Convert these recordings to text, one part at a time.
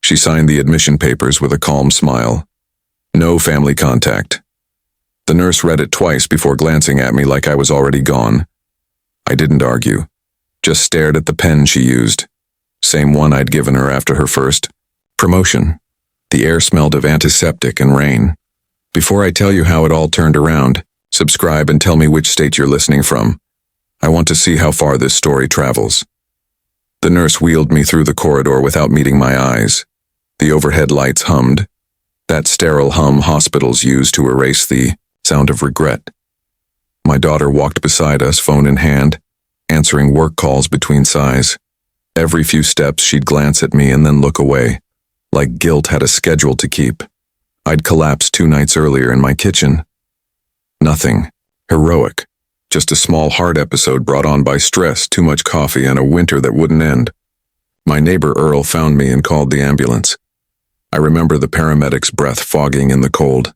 She signed the admission papers with a calm smile. No family contact. The nurse read it twice before glancing at me like I was already gone. I didn't argue, just stared at the pen she used. Same one I'd given her after her first promotion. The air smelled of antiseptic and rain. Before I tell you how it all turned around, subscribe and tell me which state you're listening from. I want to see how far this story travels. The nurse wheeled me through the corridor without meeting my eyes. The overhead lights hummed, that sterile hum hospitals use to erase the sound of regret. My daughter walked beside us, phone in hand, answering work calls between sighs. Every few steps she'd glance at me and then look away, like guilt had a schedule to keep. I'd collapsed 2 nights earlier in my kitchen. Nothing heroic, just a small heart episode brought on by stress, too much coffee, and a winter that wouldn't end. My neighbor Earl found me and called the ambulance. I remember the paramedics' breath fogging in the cold,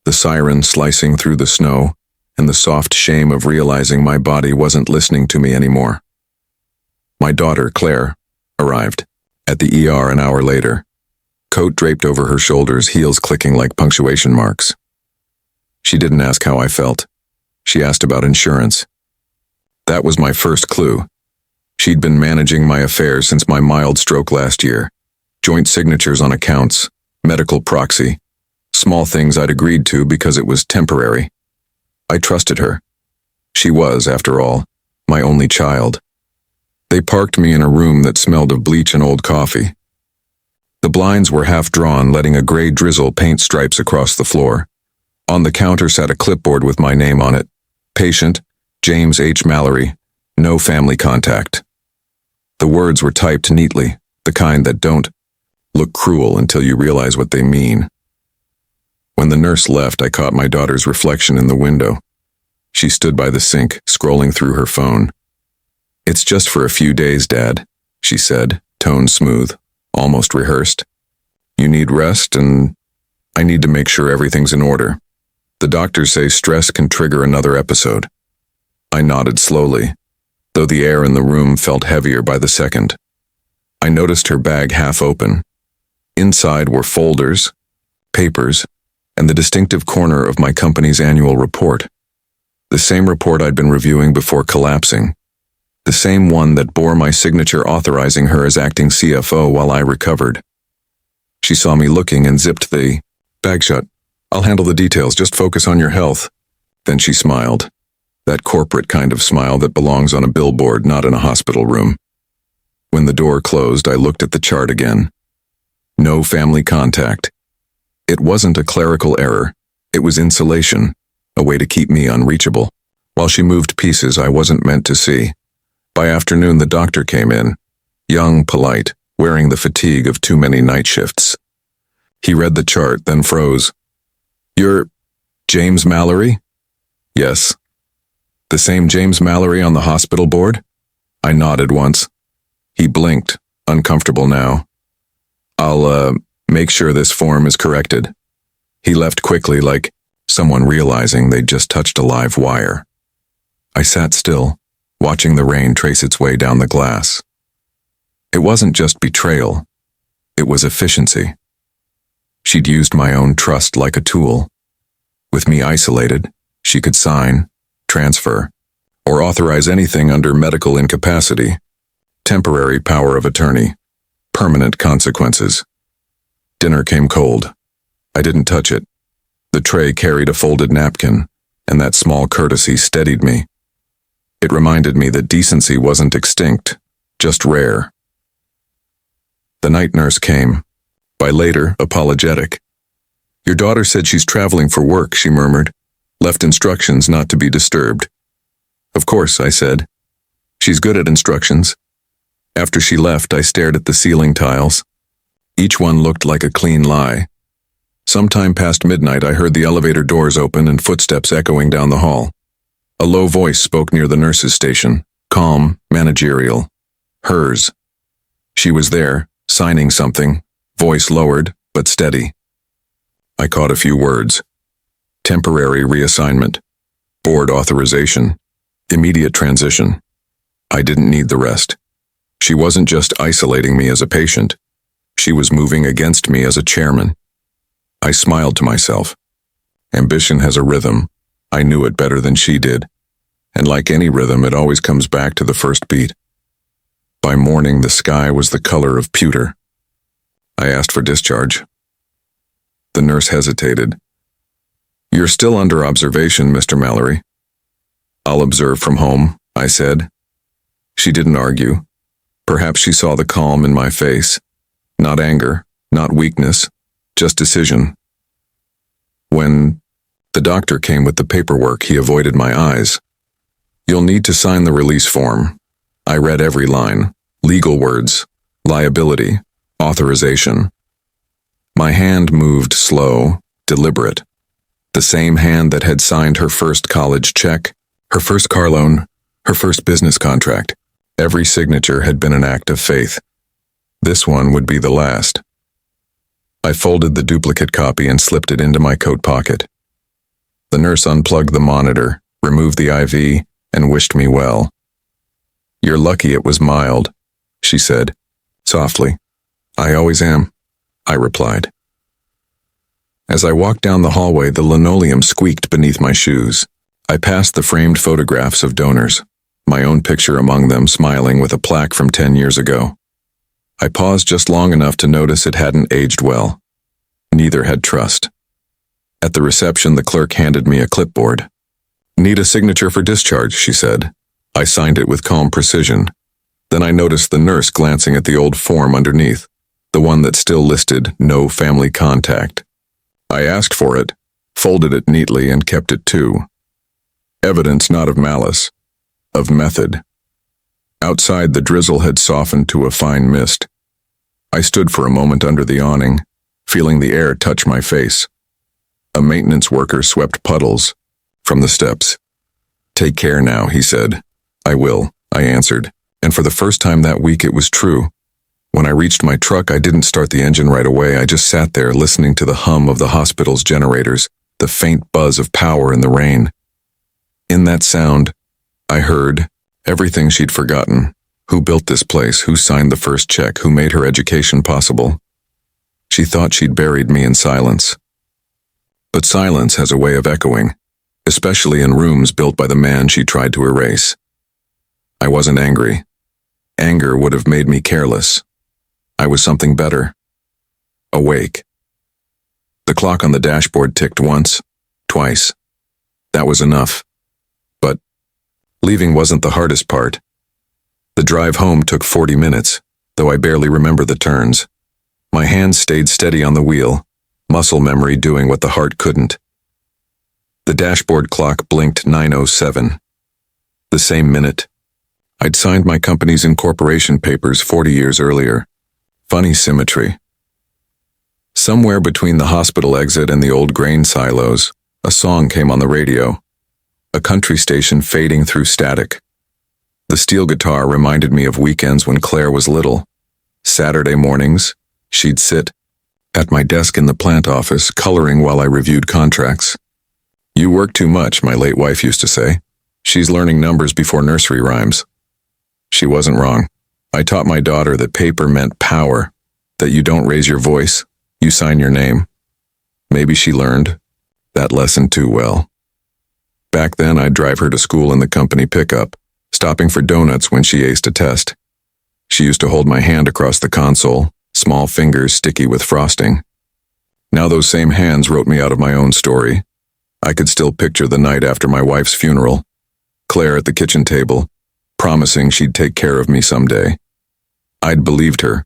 the siren slicing through the snow, and the soft shame of realizing my body wasn't listening to me anymore. My daughter, Claire, arrived at the ER an hour later, coat draped over her shoulders, heels clicking like punctuation marks. She didn't ask how I felt. She asked about insurance. That was my first clue. She'd been managing my affairs since my mild stroke last year. Joint signatures on accounts, medical proxy, small things I'd agreed to because it was temporary. I trusted her. She was, after all, my only child. They parked me in a room that smelled of bleach and old coffee. The blinds were half drawn, letting a gray drizzle paint stripes across the floor. On the counter sat a clipboard with my name on it. Patient, James H. Mallory, no family contact. The words were typed neatly, the kind that don't look cruel until you realize what they mean. When the nurse left, I caught my daughter's reflection in the window. She stood by the sink, scrolling through her phone. "It's just for a few days, Dad," she said, tone smooth, almost rehearsed. "You need rest, and I need to make sure everything's in order. The doctors say stress can trigger another episode." I nodded slowly, though the air in the room felt heavier by the second. I noticed her bag half open. Inside were folders, papers, and the distinctive corner of my company's annual report. The same report I'd been reviewing before collapsing. The same one that bore my signature authorizing her as acting CFO while I recovered. She saw me looking and zipped the bag shut. "I'll handle the details, just focus on your health." Then she smiled. That corporate kind of smile that belongs on a billboard, not in a hospital room. When the door closed, I looked at the chart again. No family contact. It wasn't a clerical error. It was insulation, a way to keep me unreachable. While she moved pieces I wasn't meant to see. By afternoon, the doctor came in, young, polite, wearing the fatigue of too many night shifts. He read the chart, then froze. "You're James Mallory?" "Yes." "The same James Mallory on the hospital board?" I nodded once. He blinked, uncomfortable now. "I'll, make sure this form is corrected." He left quickly, like someone realizing they'd just touched a live wire. I sat still, watching the rain trace its way down the glass. It wasn't just betrayal. It was efficiency. She'd used my own trust like a tool. With me isolated, she could sign, transfer, or authorize anything under medical incapacity. Temporary power of attorney. Permanent consequences. Dinner came cold. I didn't touch it. The tray carried a folded napkin, and that small courtesy steadied me. It reminded me that decency wasn't extinct, just rare. The night nurse came, by later apologetic. "Your daughter said she's traveling for work," she murmured, left instructions not to be disturbed. "Of course," I said. "She's good at instructions." After she left, I stared at the ceiling tiles. Each one looked like a clean lie. Sometime past midnight, I heard the elevator doors open and footsteps echoing down the hall. A low voice spoke near the nurse's station, calm, managerial. Hers. She was there, signing something, voice lowered, but steady. I caught a few words. Temporary reassignment. Board authorization. Immediate transition. I didn't need the rest. She wasn't just isolating me as a patient. She was moving against me as a chairman. I smiled to myself. Ambition has a rhythm. I knew it better than she did. And like any rhythm, it always comes back to the first beat. By morning, the sky was the color of pewter. I asked for discharge. The nurse hesitated. "You're still under observation, Mr. Mallory." "I'll observe from home," I said. She didn't argue. Perhaps she saw the calm in my face. Not anger, not weakness, just decision. When the doctor came with the paperwork, he avoided my eyes. "You'll need to sign the release form." I read every line. Legal words, liability, authorization. My hand moved slow, deliberate. The same hand that had signed her first college check, her first car loan, her first business contract. Every signature had been an act of faith. This one would be the last. I folded the duplicate copy and slipped it into my coat pocket. The nurse unplugged the monitor, removed the IV, and wished me well. "You're lucky it was mild," she said, softly. "I always am," I replied. As I walked down the hallway, the linoleum squeaked beneath my shoes. I passed the framed photographs of donors, my own picture among them, smiling with a plaque from 10 years ago. I paused just long enough to notice it hadn't aged well. Neither had trust. At the reception, the clerk handed me a clipboard. "Need a signature for discharge," she said. I signed it with calm precision. Then I noticed the nurse glancing at the old form underneath, the one that still listed no family contact. I asked for it, folded it neatly, and kept it too. Evidence not of malice, of method. Outside, the drizzle had softened to a fine mist. I stood for a moment under the awning, feeling the air touch my face. A maintenance worker swept puddles from the steps. "Take care now," he said. "I will," I answered, and for the first time that week it was true. When I reached my truck, I didn't start the engine right away. I just sat there listening to the hum of the hospital's generators, the faint buzz of power in the rain. In that sound, I heard everything she'd forgotten. Who built this place? Who signed the first check? Who made her education possible? She thought she'd buried me in silence. But silence has a way of echoing, especially in rooms built by the man she tried to erase. I wasn't angry. Anger would have made me careless. I was something better. Awake. The clock on the dashboard ticked once, twice. That was enough. But leaving wasn't the hardest part. The drive home took 40 minutes, though I barely remember the turns. My hands stayed steady on the wheel, muscle memory doing what the heart couldn't. The dashboard clock blinked 9:07. The same minute. I'd signed my company's incorporation papers 40 years earlier. Funny symmetry. Somewhere between the hospital exit and the old grain silos, a song came on the radio. A country station fading through static. The steel guitar reminded me of weekends when Claire was little. Saturday mornings, she'd sit at my desk in the plant office, coloring while I reviewed contracts. "You work too much," my late wife used to say. "She's learning numbers before nursery rhymes." She wasn't wrong. I taught my daughter that paper meant power, that you don't raise your voice, you sign your name. Maybe she learned that lesson too well. Back then, I'd drive her to school in the company pickup, stopping for donuts when she aced a test. She used to hold my hand across the console, small fingers sticky with frosting. Now those same hands wrote me out of my own story. I could still picture the night after my wife's funeral, Claire at the kitchen table, promising she'd take care of me someday. I'd believed her,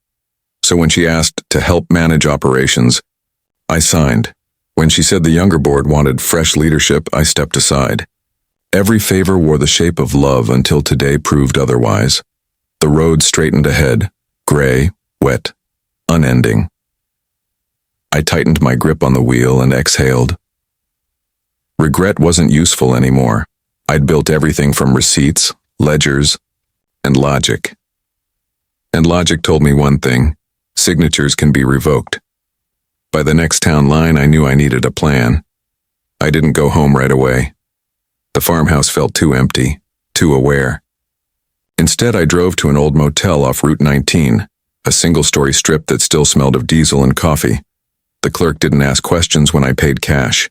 so when she asked to help manage operations, I signed. When she said the younger board wanted fresh leadership, I stepped aside. Every favor wore the shape of love until today proved otherwise. The road straightened ahead, gray, wet, unending. I tightened my grip on the wheel and exhaled. Regret wasn't useful anymore. I'd built everything from receipts, ledgers, and logic. And logic told me one thing: signatures can be revoked. By the next town line, I knew I needed a plan. I didn't go home right away. The farmhouse felt too empty, too aware. Instead, I drove to an old motel off Route 19, a single-story strip that still smelled of diesel and coffee. The clerk didn't ask questions when I paid cash.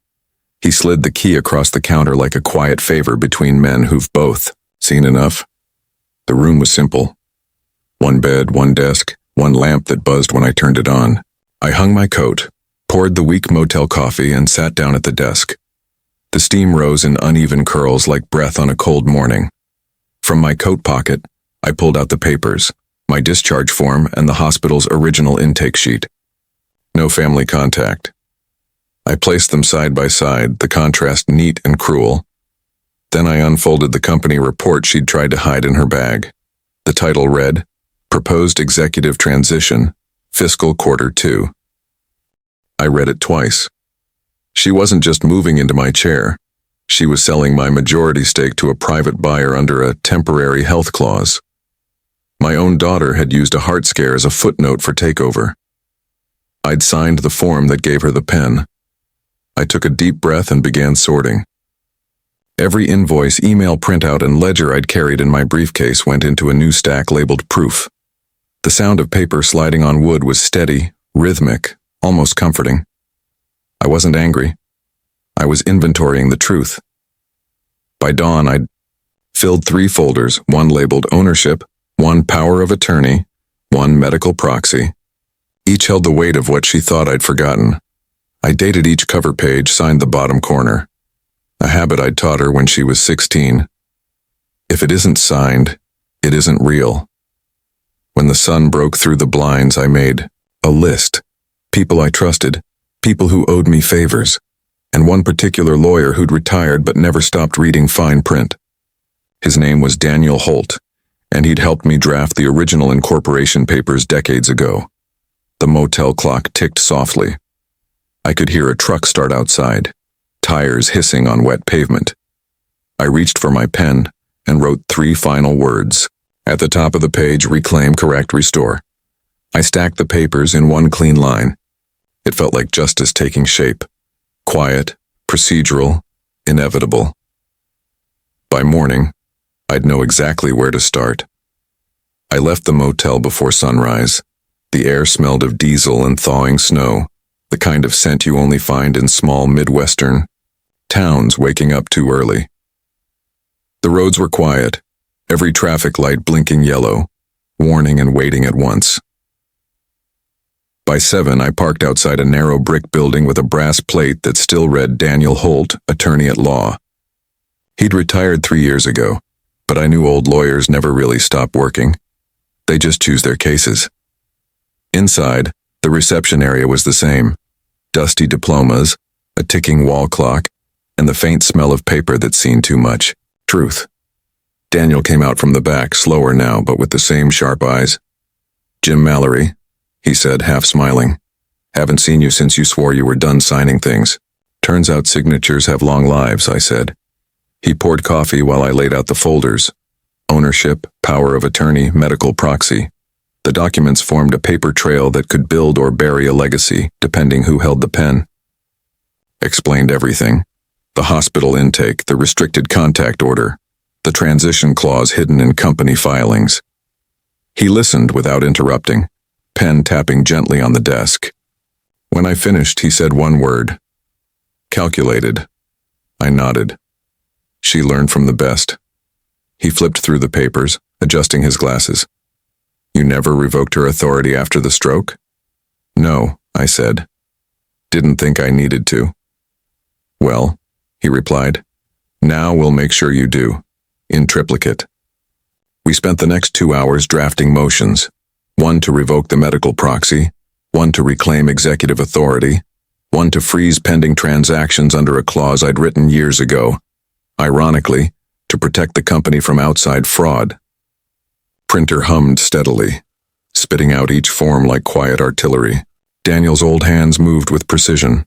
He slid the key across the counter like a quiet favor between men who've both seen enough. The room was simple. One bed, one desk, one lamp that buzzed when I turned it on. I hung my coat, poured the weak motel coffee, and sat down at the desk. The steam rose in uneven curls like breath on a cold morning. From my coat pocket, I pulled out the papers, my discharge form, and the hospital's original intake sheet. No family contact. I placed them side by side, the contrast neat and cruel. Then I unfolded the company report she'd tried to hide in her bag. The title read, Proposed Executive Transition, Fiscal Quarter 2. I read it twice. She wasn't just moving into my chair. She was selling my majority stake to a private buyer under a temporary health clause. My own daughter had used a heart scare as a footnote for takeover. I'd signed the form that gave her the pen. I took a deep breath and began sorting. Every invoice, email printout, and ledger I'd carried in my briefcase went into a new stack labeled proof. The sound of paper sliding on wood was steady, rhythmic, almost comforting. I wasn't angry. I was inventorying the truth. By dawn, I'd filled 3 folders, one labeled ownership, one power of attorney, one medical proxy. Each held the weight of what she thought I'd forgotten. I dated each cover page, signed the bottom corner. A habit I'd taught her when she was 16. If it isn't signed, it isn't real. When the sun broke through the blinds, I made a list. People I trusted, people who owed me favors, and one particular lawyer who'd retired but never stopped reading fine print. His name was Daniel Holt, and he'd helped me draft the original incorporation papers decades ago. The motel clock ticked softly. I could hear a truck start outside, tires hissing on wet pavement. I reached for my pen and wrote 3 final words. At the top of the page, reclaim, correct, restore. I stacked the papers in one clean line. It felt like justice taking shape. Quiet, procedural, inevitable. By morning, I'd know exactly where to start. I left the motel before sunrise. The air smelled of diesel and thawing snow, the kind of scent you only find in small Midwestern towns waking up too early. The roads were quiet, every traffic light blinking yellow, warning and waiting at once. By 7, I parked outside a narrow brick building with a brass plate that still read Daniel Holt, attorney at law. He'd retired 3 years ago, but I knew old lawyers never really stop working. They just choose their cases. Inside, the reception area was the same. Dusty diplomas, a ticking wall clock, and the faint smell of paper that's seen too much. Truth. Daniel came out from the back, slower now, but with the same sharp eyes. Jim Mallory, he said, half smiling. Haven't seen you since you swore you were done signing things. Turns out signatures have long lives, I said. He poured coffee while I laid out the folders. Ownership, power of attorney, medical proxy. The documents formed a paper trail that could build or bury a legacy, depending who held the pen. Explained everything. The hospital intake, the restricted contact order, the transition clause hidden in company filings. He listened without interrupting, pen tapping gently on the desk. When I finished, he said one word. Calculated. I nodded. She learned from the best. He flipped through the papers, adjusting his glasses. You never revoked her authority after the stroke? No, I said. Didn't think I needed to. Well, he replied, now we'll make sure you do. In triplicate. We spent the next 2 hours drafting motions. One to revoke the medical proxy, one to reclaim executive authority, one to freeze pending transactions under a clause I'd written years ago. Ironically, to protect the company from outside fraud. Printer hummed steadily, spitting out each form like quiet artillery. Daniel's old hands moved with precision.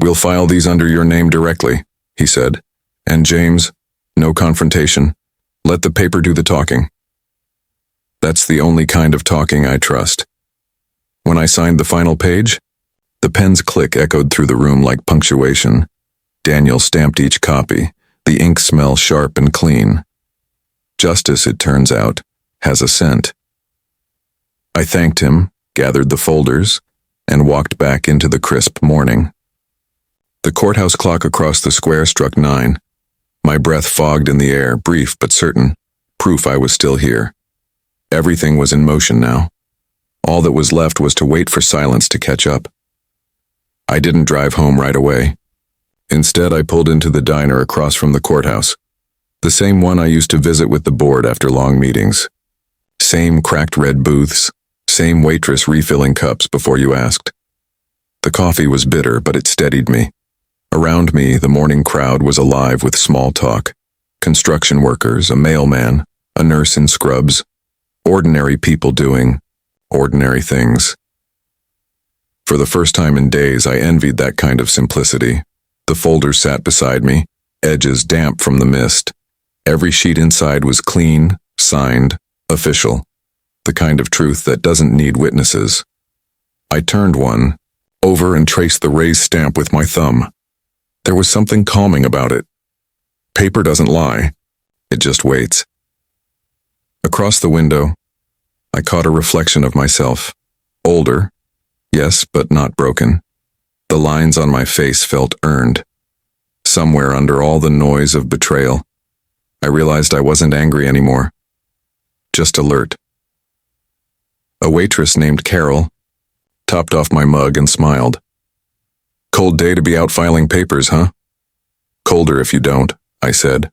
We'll file these under your name directly, he said. And James, no confrontation. Let the paper do the talking. That's the only kind of talking I trust. When I signed the final page, the pen's click echoed through the room like punctuation. Daniel stamped each copy, the ink smell sharp and clean. Justice, it turns out, has a scent. I thanked him, gathered the folders, and walked back into the crisp morning. The courthouse clock across the square struck 9. My breath fogged in the air, brief but certain, proof I was still here. Everything was in motion now. All that was left was to wait for silence to catch up. I didn't drive home right away. Instead, I pulled into the diner across from the courthouse, the same one I used to visit with the board after long meetings. Same cracked red booths, same waitress refilling cups before you asked. The coffee was bitter, but it steadied me. Around me, the morning crowd was alive with small talk. Construction workers, a mailman, a nurse in scrubs, ordinary people doing ordinary things. For the first time in days, I envied that kind of simplicity. The folders sat beside me, edges damp from the mist. Every sheet inside was clean, signed, official. The kind of truth that doesn't need witnesses. I turned one over and traced the raised stamp with my thumb. There was something calming about it. Paper doesn't lie. It just waits. Across the window, I caught a reflection of myself. Older, yes, but not broken. The lines on my face felt earned. Somewhere under all the noise of betrayal, I realized I wasn't angry anymore. Just alert. A waitress named Carol topped off my mug and smiled. "Cold day to be out filing papers, huh?" "Colder if you don't," I said.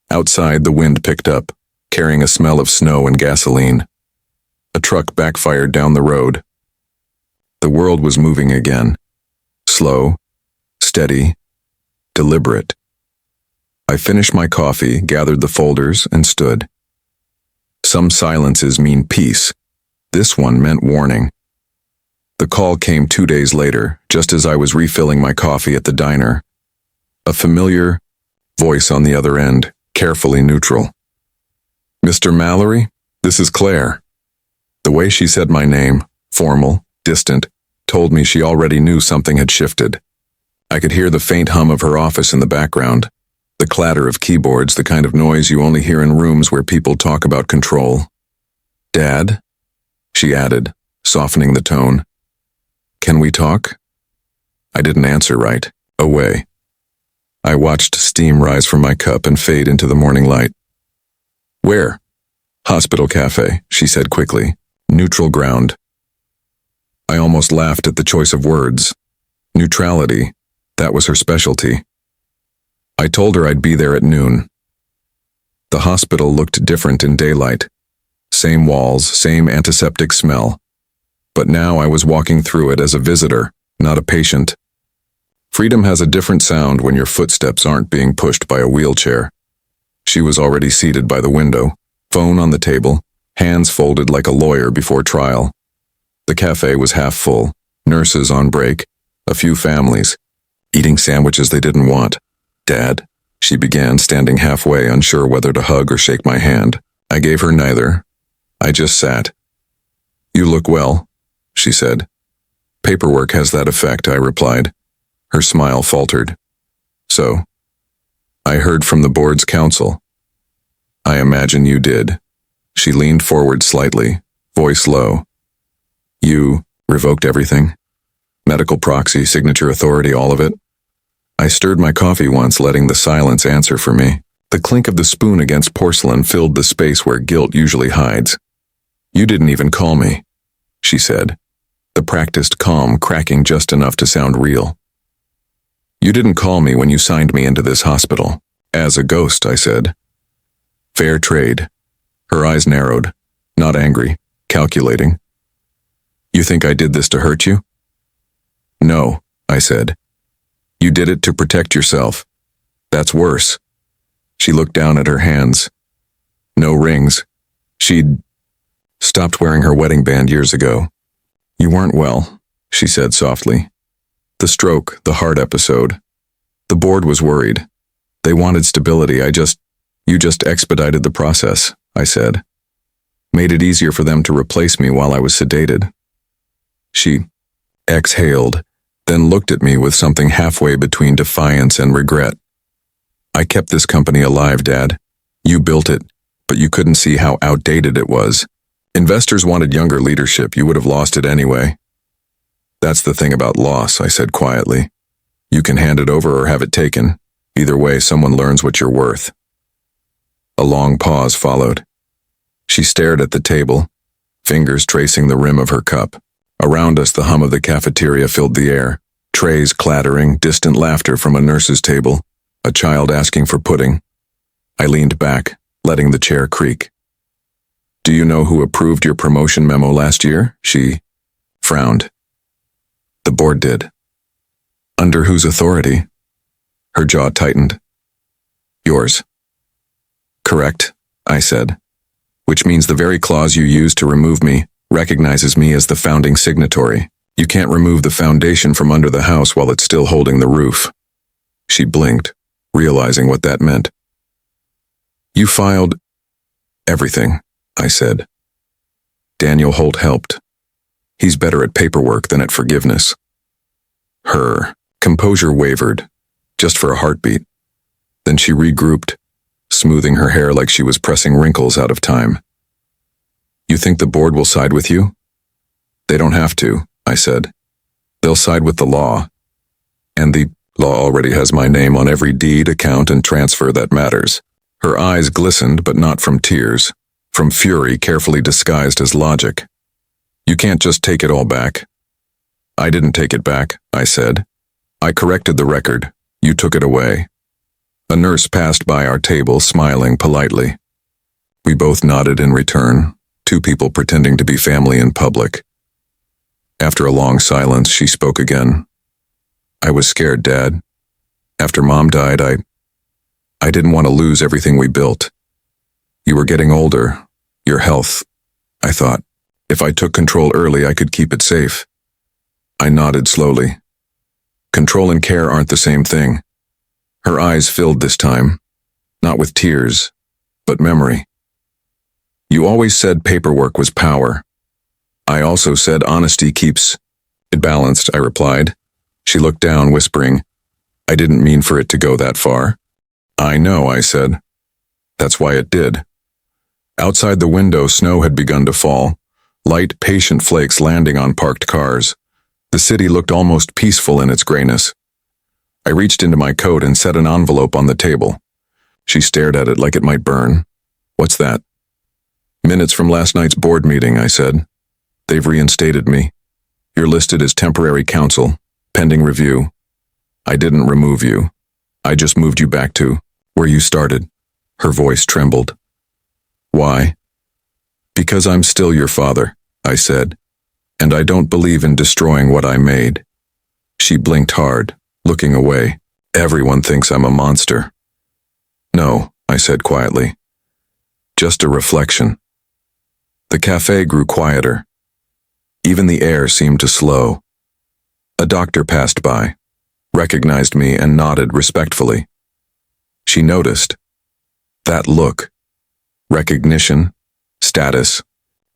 Outside, the wind picked up, carrying a smell of snow and gasoline. A truck backfired down the road. The world was moving again. Slow, steady, deliberate. I finished my coffee, gathered the folders, and stood. Some silences mean peace. This one meant warning. The call came 2 days later, just as I was refilling my coffee at the diner. A familiar voice on the other end, carefully neutral. "Mr. Mallory, this is Claire." The way she said my name, formal, distant, told me she already knew something had shifted. I could hear the faint hum of her office in the background, the clatter of keyboards, the kind of noise you only hear in rooms where people talk about control. "Dad?" she added, softening the tone. "Can we talk?" I didn't answer right. Away. I watched steam rise from my cup and fade into the morning light. "Where?" "Hospital cafe," she said quickly. "Neutral ground." I almost laughed at the choice of words. Neutrality, that was her specialty. I told her I'd be there at noon. The hospital looked different in daylight. Same walls, same antiseptic smell. But now I was walking through it as a visitor, not a patient. Freedom has a different sound when your footsteps aren't being pushed by a wheelchair. She was already seated by the window, phone on the table, hands folded like a lawyer before trial. The cafe was half full, nurses on break, a few families, eating sandwiches they didn't want. "Dad," she began, standing halfway, unsure whether to hug or shake my hand. I gave her neither. I just sat. "You look well," she said. "Paperwork has that effect," I replied. Her smile faltered. "So, I heard from the board's counsel." "I imagine you did." She leaned forward slightly, voice low. "You revoked everything? Medical proxy, signature authority, all of it?" I stirred my coffee once, letting the silence answer for me. The clink of the spoon against porcelain filled the space where guilt usually hides. "You didn't even call me," she said, the practiced calm cracking just enough to sound real. "You didn't call me when you signed me into this hospital." "As a ghost," I said. "Fair trade." Her eyes narrowed, not angry, calculating. "You think I did this to hurt you?" "No," I said. "You did it to protect yourself. That's worse." She looked down at her hands. No rings. She'd stopped wearing her wedding band years ago. "You weren't well," she said softly. "The stroke, the heart episode. The board was worried. They wanted stability. You just expedited the process," I said. "Made it easier for them to replace me while I was sedated." She exhaled, then looked at me with something halfway between defiance and regret. "I kept this company alive, Dad. You built it, but you couldn't see how outdated it was. Investors wanted younger leadership. You would have lost it anyway. That's the thing about loss, I said quietly. You can hand it over or have it taken. Either way, someone learns what you're worth. A long pause followed. She stared at the table, fingers tracing the rim of her cup. Around us, the hum of the cafeteria filled the air. Trays clattering, distant laughter from a nurse's table, a child asking for pudding. I leaned back, letting the chair creak. Do you know who approved your promotion memo last year? She frowned. The board did. Under whose authority? Her jaw tightened. Yours. Correct, I said. Which means the very clause you used to remove me recognizes me as the founding signatory. You can't remove the foundation from under the house while it's still holding the roof. She blinked, realizing what that meant. You filed everything, I said. Daniel Holt helped. He's better at paperwork than at forgiveness. Her composure wavered, just for a heartbeat. Then she regrouped, smoothing her hair like she was pressing wrinkles out of time. You think the board will side with you? They don't have to, I said. They'll side with the law. And the law already has my name on every deed, account, and transfer that matters. Her eyes glistened, but not from tears, from fury carefully disguised as logic. You can't just take it all back. I didn't take it back, I said. I corrected the record. You took it away. A nurse passed by our table, smiling politely. We both nodded in return, two people pretending to be family in public. After a long silence, she spoke again. I was scared, Dad. After Mom died, I didn't want to lose everything we built. You were getting older. Your health, I thought. If I took control early, I could keep it safe. I nodded slowly. Control and care aren't the same thing. Her eyes filled this time, not with tears, but memory. You always said paperwork was power. I also said honesty keeps it balanced, I replied. She looked down, whispering, I didn't mean for it to go that far. I know, I said. That's why it did. Outside the window, snow had begun to fall, light, patient flakes landing on parked cars. The city looked almost peaceful in its grayness. I reached into my coat and set an envelope on the table. She stared at it like it might burn. What's that? Minutes from last night's board meeting, I said. They've reinstated me. You're listed as temporary counsel, pending review. I didn't remove you. I just moved you back to where you started. Her voice trembled. Why? Because I'm still your father, I said, and I don't believe in destroying what I made. She blinked hard, looking away. Everyone thinks I'm a monster. No, I said quietly. Just a reflection. The cafe grew quieter. Even the air seemed to slow. A doctor passed by, recognized me, and nodded respectfully. She noticed. That look. Recognition, status,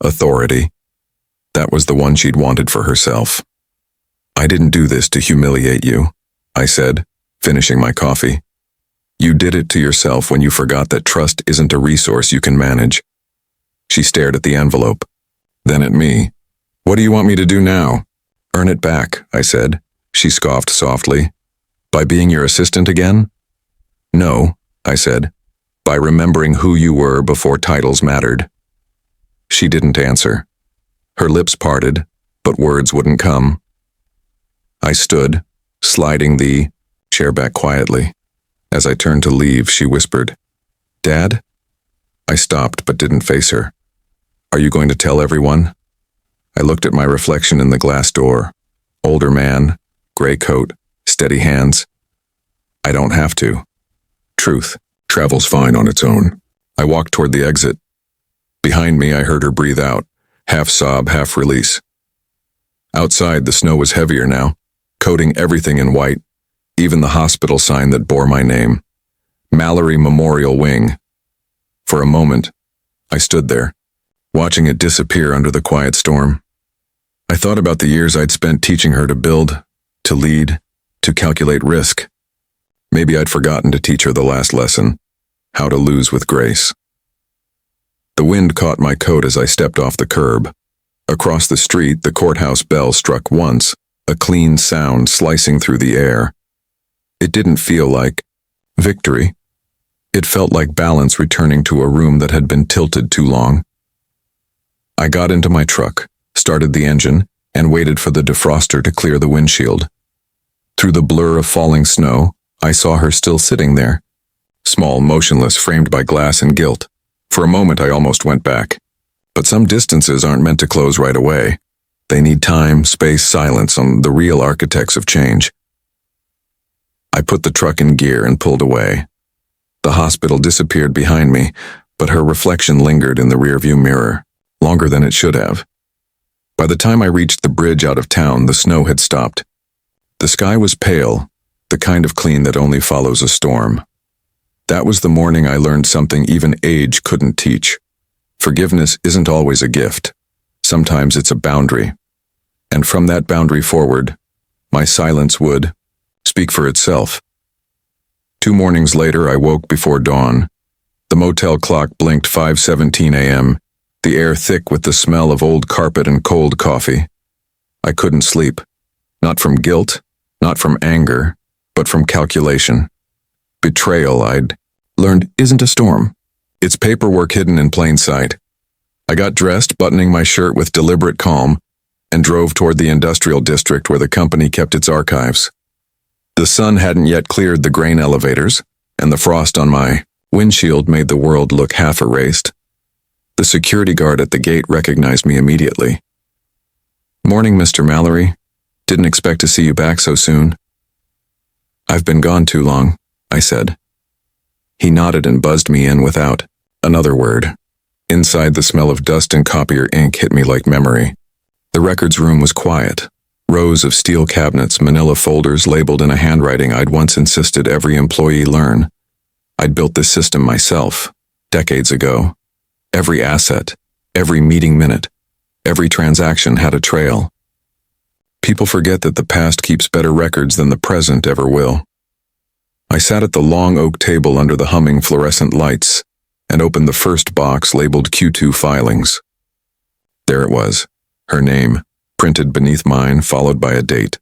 authority. That was the one she'd wanted for herself. I didn't do this to humiliate you, I said, finishing my coffee. You did it to yourself when you forgot that trust isn't a resource you can manage. She stared at the envelope, then at me. What do you want me to do now? Earn it back, I said. She scoffed softly. By being your assistant again? No, I said. By remembering who you were before titles mattered. She didn't answer. Her lips parted, but words wouldn't come. I stood, sliding the chair back quietly. As I turned to leave, she whispered, Dad? I stopped but didn't face her. Are you going to tell everyone? I looked at my reflection in the glass door. Older man, gray coat, steady hands. I don't have to. Truth travels fine on its own. I walked toward the exit. Behind me, I heard her breathe out, half sob, half release. Outside, the snow was heavier now, coating everything in white, even the hospital sign that bore my name. Mallory Memorial Wing. For a moment, I stood there, watching it disappear under the quiet storm. I thought about the years I'd spent teaching her to build, to lead, to calculate risk. Maybe I'd forgotten to teach her the last lesson, how to lose with grace. The wind caught my coat as I stepped off the curb. Across the street, the courthouse bell struck once, a clean sound slicing through the air. It didn't feel like victory. It felt like balance returning to a room that had been tilted too long. I got into my truck, started the engine, and waited for the defroster to clear the windshield. Through the blur of falling snow, I saw her still sitting there, small, motionless, framed by glass and gilt. For a moment, I almost went back. But some distances aren't meant to close right away. They need time, space, silence on the real architects of change. I put the truck in gear and pulled away. The hospital disappeared behind me, but her reflection lingered in the rearview mirror, longer than it should have. By the time I reached the bridge out of town, the snow had stopped. The sky was pale, the kind of clean that only follows a storm. That was the morning I learned something even age couldn't teach. Forgiveness isn't always a gift. Sometimes it's a boundary. And from that boundary forward, my silence would speak for itself. 2 mornings later, I woke before dawn. The motel clock blinked 5:17 a.m., the air thick with the smell of old carpet and cold coffee. I couldn't sleep. Not from guilt, not from anger, but from calculation. Betrayal, I'd learned, isn't a storm. It's paperwork hidden in plain sight. I got dressed, buttoning my shirt with deliberate calm, and drove toward the industrial district where the company kept its archives. The sun hadn't yet cleared the grain elevators, and the frost on my windshield made the world look half erased. The security guard at the gate recognized me immediately. "Morning, Mr. Mallory. Didn't expect to see you back so soon." "I've been gone too long," I said. He nodded and buzzed me in without another word. Inside, the smell of dust and copier ink hit me like memory. The records room was quiet. Rows of steel cabinets, manila folders labeled in a handwriting I'd once insisted every employee learn. I'd built this system myself, decades ago. Every asset, every meeting minute, every transaction had a trail. People forget that the past keeps better records than the present ever will. I sat at the long oak table under the humming fluorescent lights and opened the first box labeled Q2 filings. There it was, her name, printed beneath mine, followed by a date.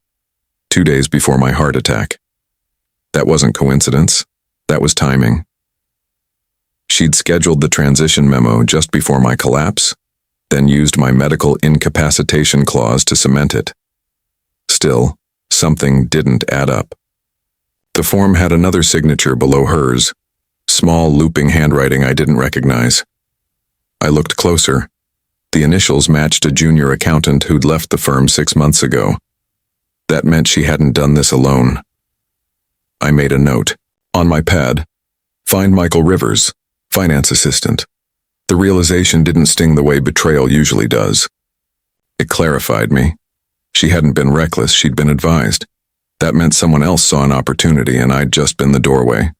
2 days before my heart attack. That wasn't coincidence. That was timing. She'd scheduled the transition memo just before my collapse, then used my medical incapacitation clause to cement it. Still, something didn't add up. The form had another signature below hers, small looping handwriting I didn't recognize. I looked closer. The initials matched a junior accountant who'd left the firm 6 months ago. That meant she hadn't done this alone. I made a note. On my pad, "Find Michael Rivers, finance assistant." The realization didn't sting the way betrayal usually does. It clarified me. She hadn't been reckless, she'd been advised. That meant someone else saw an opportunity and I'd just been the doorway.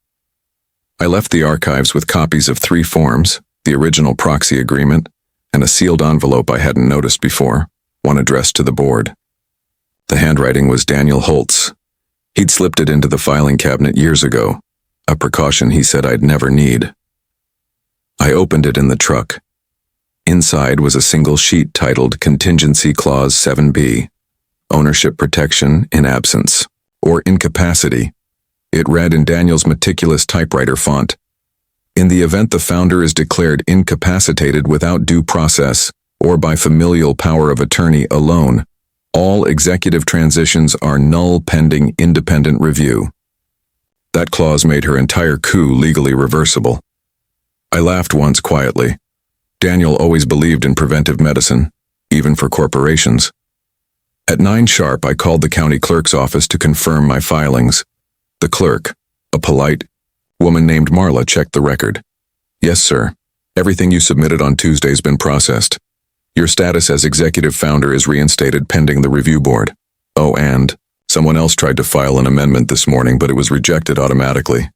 I left the archives with copies of 3 forms, the original proxy agreement, and a sealed envelope I hadn't noticed before, one addressed to the board. The handwriting was Daniel Holt's. He'd slipped it into the filing cabinet years ago, a precaution he said I'd never need. I opened it in the truck. Inside was a single sheet titled Contingency Clause 7B, Ownership Protection in Absence, or Incapacity. It read in Daniel's meticulous typewriter font, "In the event the founder is declared incapacitated without due process or by familial power of attorney alone, all executive transitions are null pending independent review." That clause made her entire coup legally reversible. I laughed once quietly. Daniel always believed in preventive medicine, even for corporations. At 9 sharp, I called the county clerk's office to confirm my filings. The clerk, a polite woman named Marla, checked the record. "Yes, sir. Everything you submitted on Tuesday's been processed. Your status as executive founder is reinstated pending the review board. Oh, and someone else tried to file an amendment this morning, but it was rejected automatically."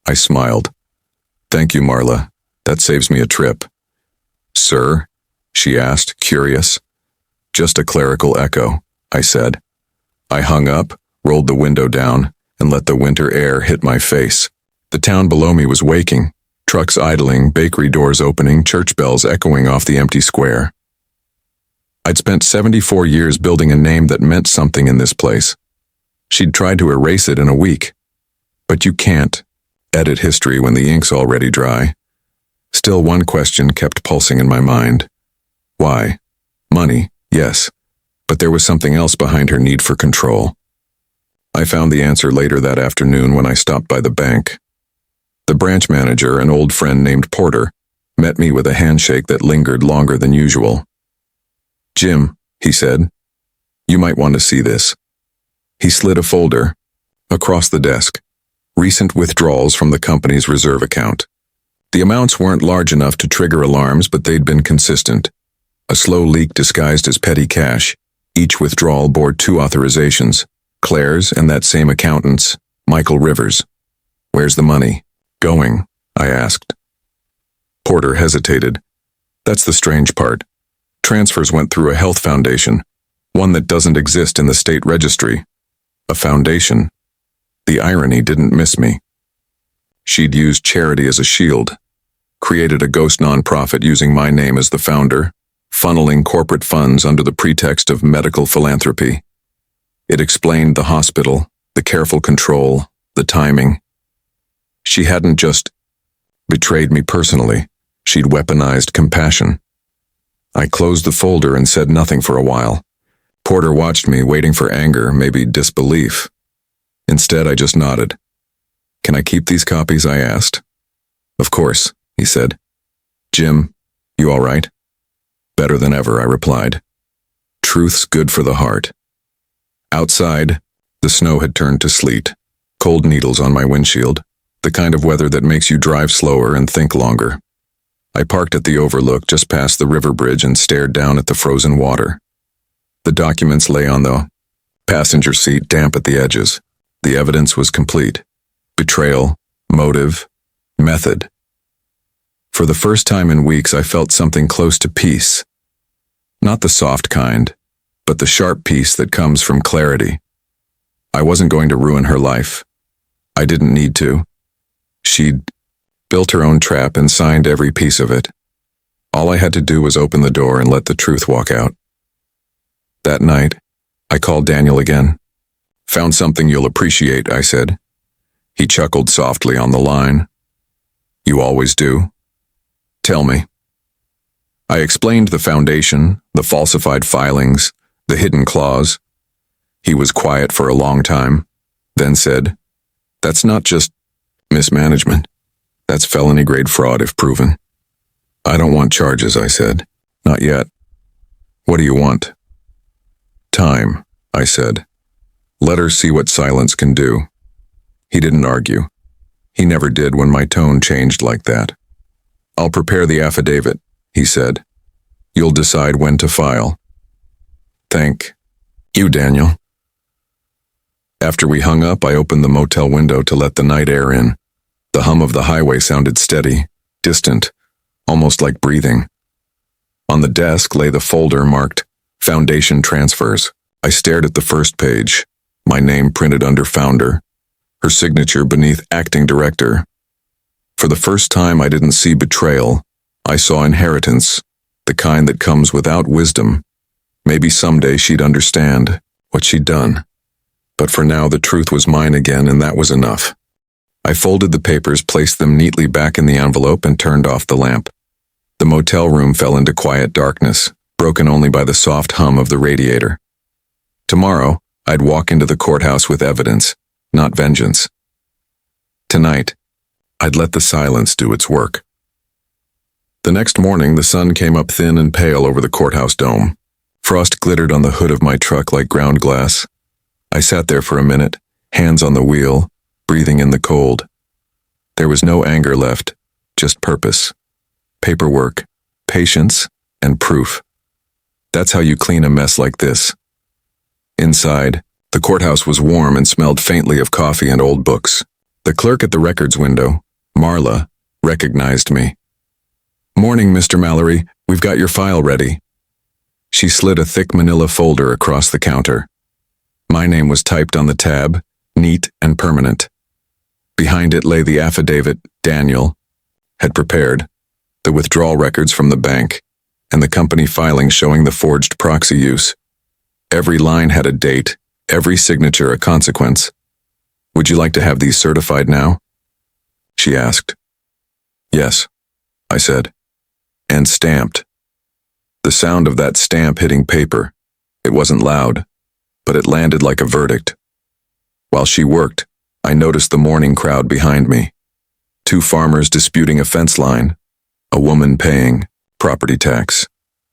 I smiled. "Thank you, Marla. That saves me a trip." "Sir?" she asked, curious. "Just a clerical echo," I said. I hung up, rolled the window down, and let the winter air hit my face. The town below me was waking. Trucks idling, bakery doors opening, church bells echoing off the empty square. I'd spent 74 years building a name that meant something in this place. She'd tried to erase it in a week. But you can't edit history when the ink's already dry. Still, one question kept pulsing in my mind. Why? Money, yes. But there was something else behind her need for control. I found the answer later that afternoon when I stopped by the bank. The branch manager, an old friend named Porter, met me with a handshake that lingered longer than usual. "Jim," he said, "you might want to see this." He slid a folder across the desk. Recent withdrawals from the company's reserve account. The amounts weren't large enough to trigger alarms, but they'd been consistent. A slow leak disguised as petty cash. Each withdrawal bore 2 authorizations, Claire's and that same accountant's, Michael Rivers. "Where's the money going?" I asked. Porter hesitated. "That's the strange part. Transfers went through a health foundation, one that doesn't exist in the state registry. A foundation. The irony didn't miss me. She'd used charity as a shield, created a ghost nonprofit using my name as the founder, funneling corporate funds under the pretext of medical philanthropy. It explained the hospital, the careful control, the timing. She hadn't just betrayed me personally, she'd weaponized compassion. I closed the folder and said nothing for a while. Porter watched me, waiting for anger, maybe disbelief. Instead, I just nodded. "Can I keep these copies?" I asked. "Of course," he said. "Jim, you all right?" "Better than ever," I replied. Truth's good for the heart. Outside, the snow had turned to sleet, cold needles on my windshield, the kind of weather that makes you drive slower and think longer. I parked at the overlook just past the river bridge and stared down at the frozen water. The documents lay on the passenger seat, damp at the edges. The evidence was complete. Betrayal, motive, method. For the first time in weeks, I felt something close to peace. Not the soft kind, but the sharp peace that comes from clarity. I wasn't going to ruin her life. I didn't need to. She'd built her own trap and signed every piece of it. All I had to do was open the door and let the truth walk out. That night, I called Daniel again. "Found something you'll appreciate," I said. He chuckled softly on the line. "You always do. Tell me." I explained the foundation, the falsified filings, the hidden clause. He was quiet for a long time, then said, "That's not just mismanagement. That's felony-grade fraud if proven." "I don't want charges," I said. "Not yet." "What do you want?" "Time," I said. "Let her see what silence can do." He didn't argue. He never did when my tone changed like that. "I'll prepare the affidavit," he said. "You'll decide when to file." "Thank you, Daniel." After we hung up, I opened the motel window to let the night air in. The hum of the highway sounded steady, distant, almost like breathing. On the desk lay the folder marked Foundation Transfers. I stared at the first page, my name printed under founder, her signature beneath acting director. For the first time, I didn't see betrayal. I saw inheritance, the kind that comes without wisdom. Maybe someday she'd understand what she'd done. But for now, the truth was mine again, and that was enough. I folded the papers, placed them neatly back in the envelope, and turned off the lamp. The motel room fell into quiet darkness, broken only by the soft hum of the radiator. Tomorrow, I'd walk into the courthouse with evidence, not vengeance. Tonight, I'd let the silence do its work. The next morning, the sun came up thin and pale over the courthouse dome. Frost glittered on the hood of my truck like ground glass. I sat there for a minute, hands on the wheel, breathing in the cold. There was no anger left, just purpose, paperwork, patience, and proof. That's how you clean a mess like this. Inside, the courthouse was warm and smelled faintly of coffee and old books. The clerk at the records window, Marla, recognized me. "Morning, Mr. Mallory. We've got your file ready." She slid a thick manila folder across the counter. My name was typed on the tab, neat and permanent. Behind it lay the affidavit, Daniel, had prepared, the withdrawal records from the bank, and the company filing showing the forged proxy use. Every line had a date, every signature a consequence. Would you like to have these certified now? She asked. Yes, I said. And stamped. The sound of that stamp hitting paper, it wasn't loud, but it landed like a verdict. While she worked, I noticed the mourning crowd behind me. 2 farmers disputing a fence line, a woman paying property tax,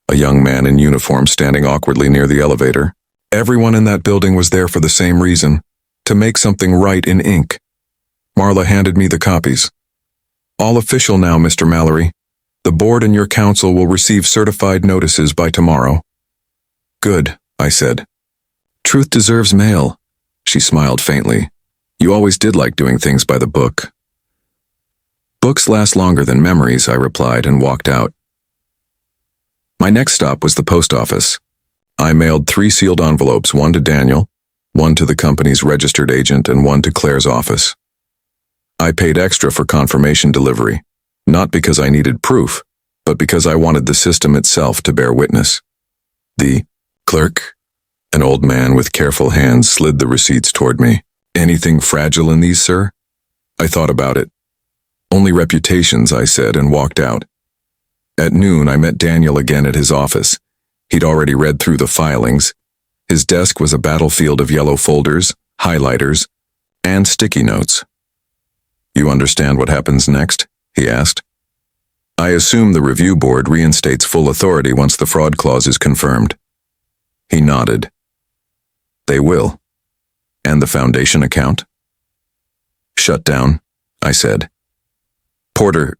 a young man in uniform standing awkwardly near the elevator. Everyone in that building was there for the same reason, to make something right in ink. Marla handed me the copies. All official now, Mr. Mallory. The board and your council will receive certified notices by tomorrow. Good, I said. Truth deserves mail. She smiled faintly. You always did like doing things by the book. Books last longer than memories, I replied and walked out. My next stop was the post office. I mailed 3 sealed envelopes, one to Daniel, one to the company's registered agent, and one to Claire's office. I paid extra for confirmation delivery, not because I needed proof, but because I wanted the system itself to bear witness. The clerk, an old man with careful hands, slid the receipts toward me. Anything fragile in these, sir? I thought about it. Only reputations, I said, and walked out. At noon, I met Daniel again at his office. He'd already read through the filings. His desk was a battlefield of yellow folders, highlighters, and sticky notes. You understand what happens next? He asked. I assume the review board reinstates full authority once the fraud clause is confirmed. He nodded. They will. And the foundation account? Shut down, I said. Porter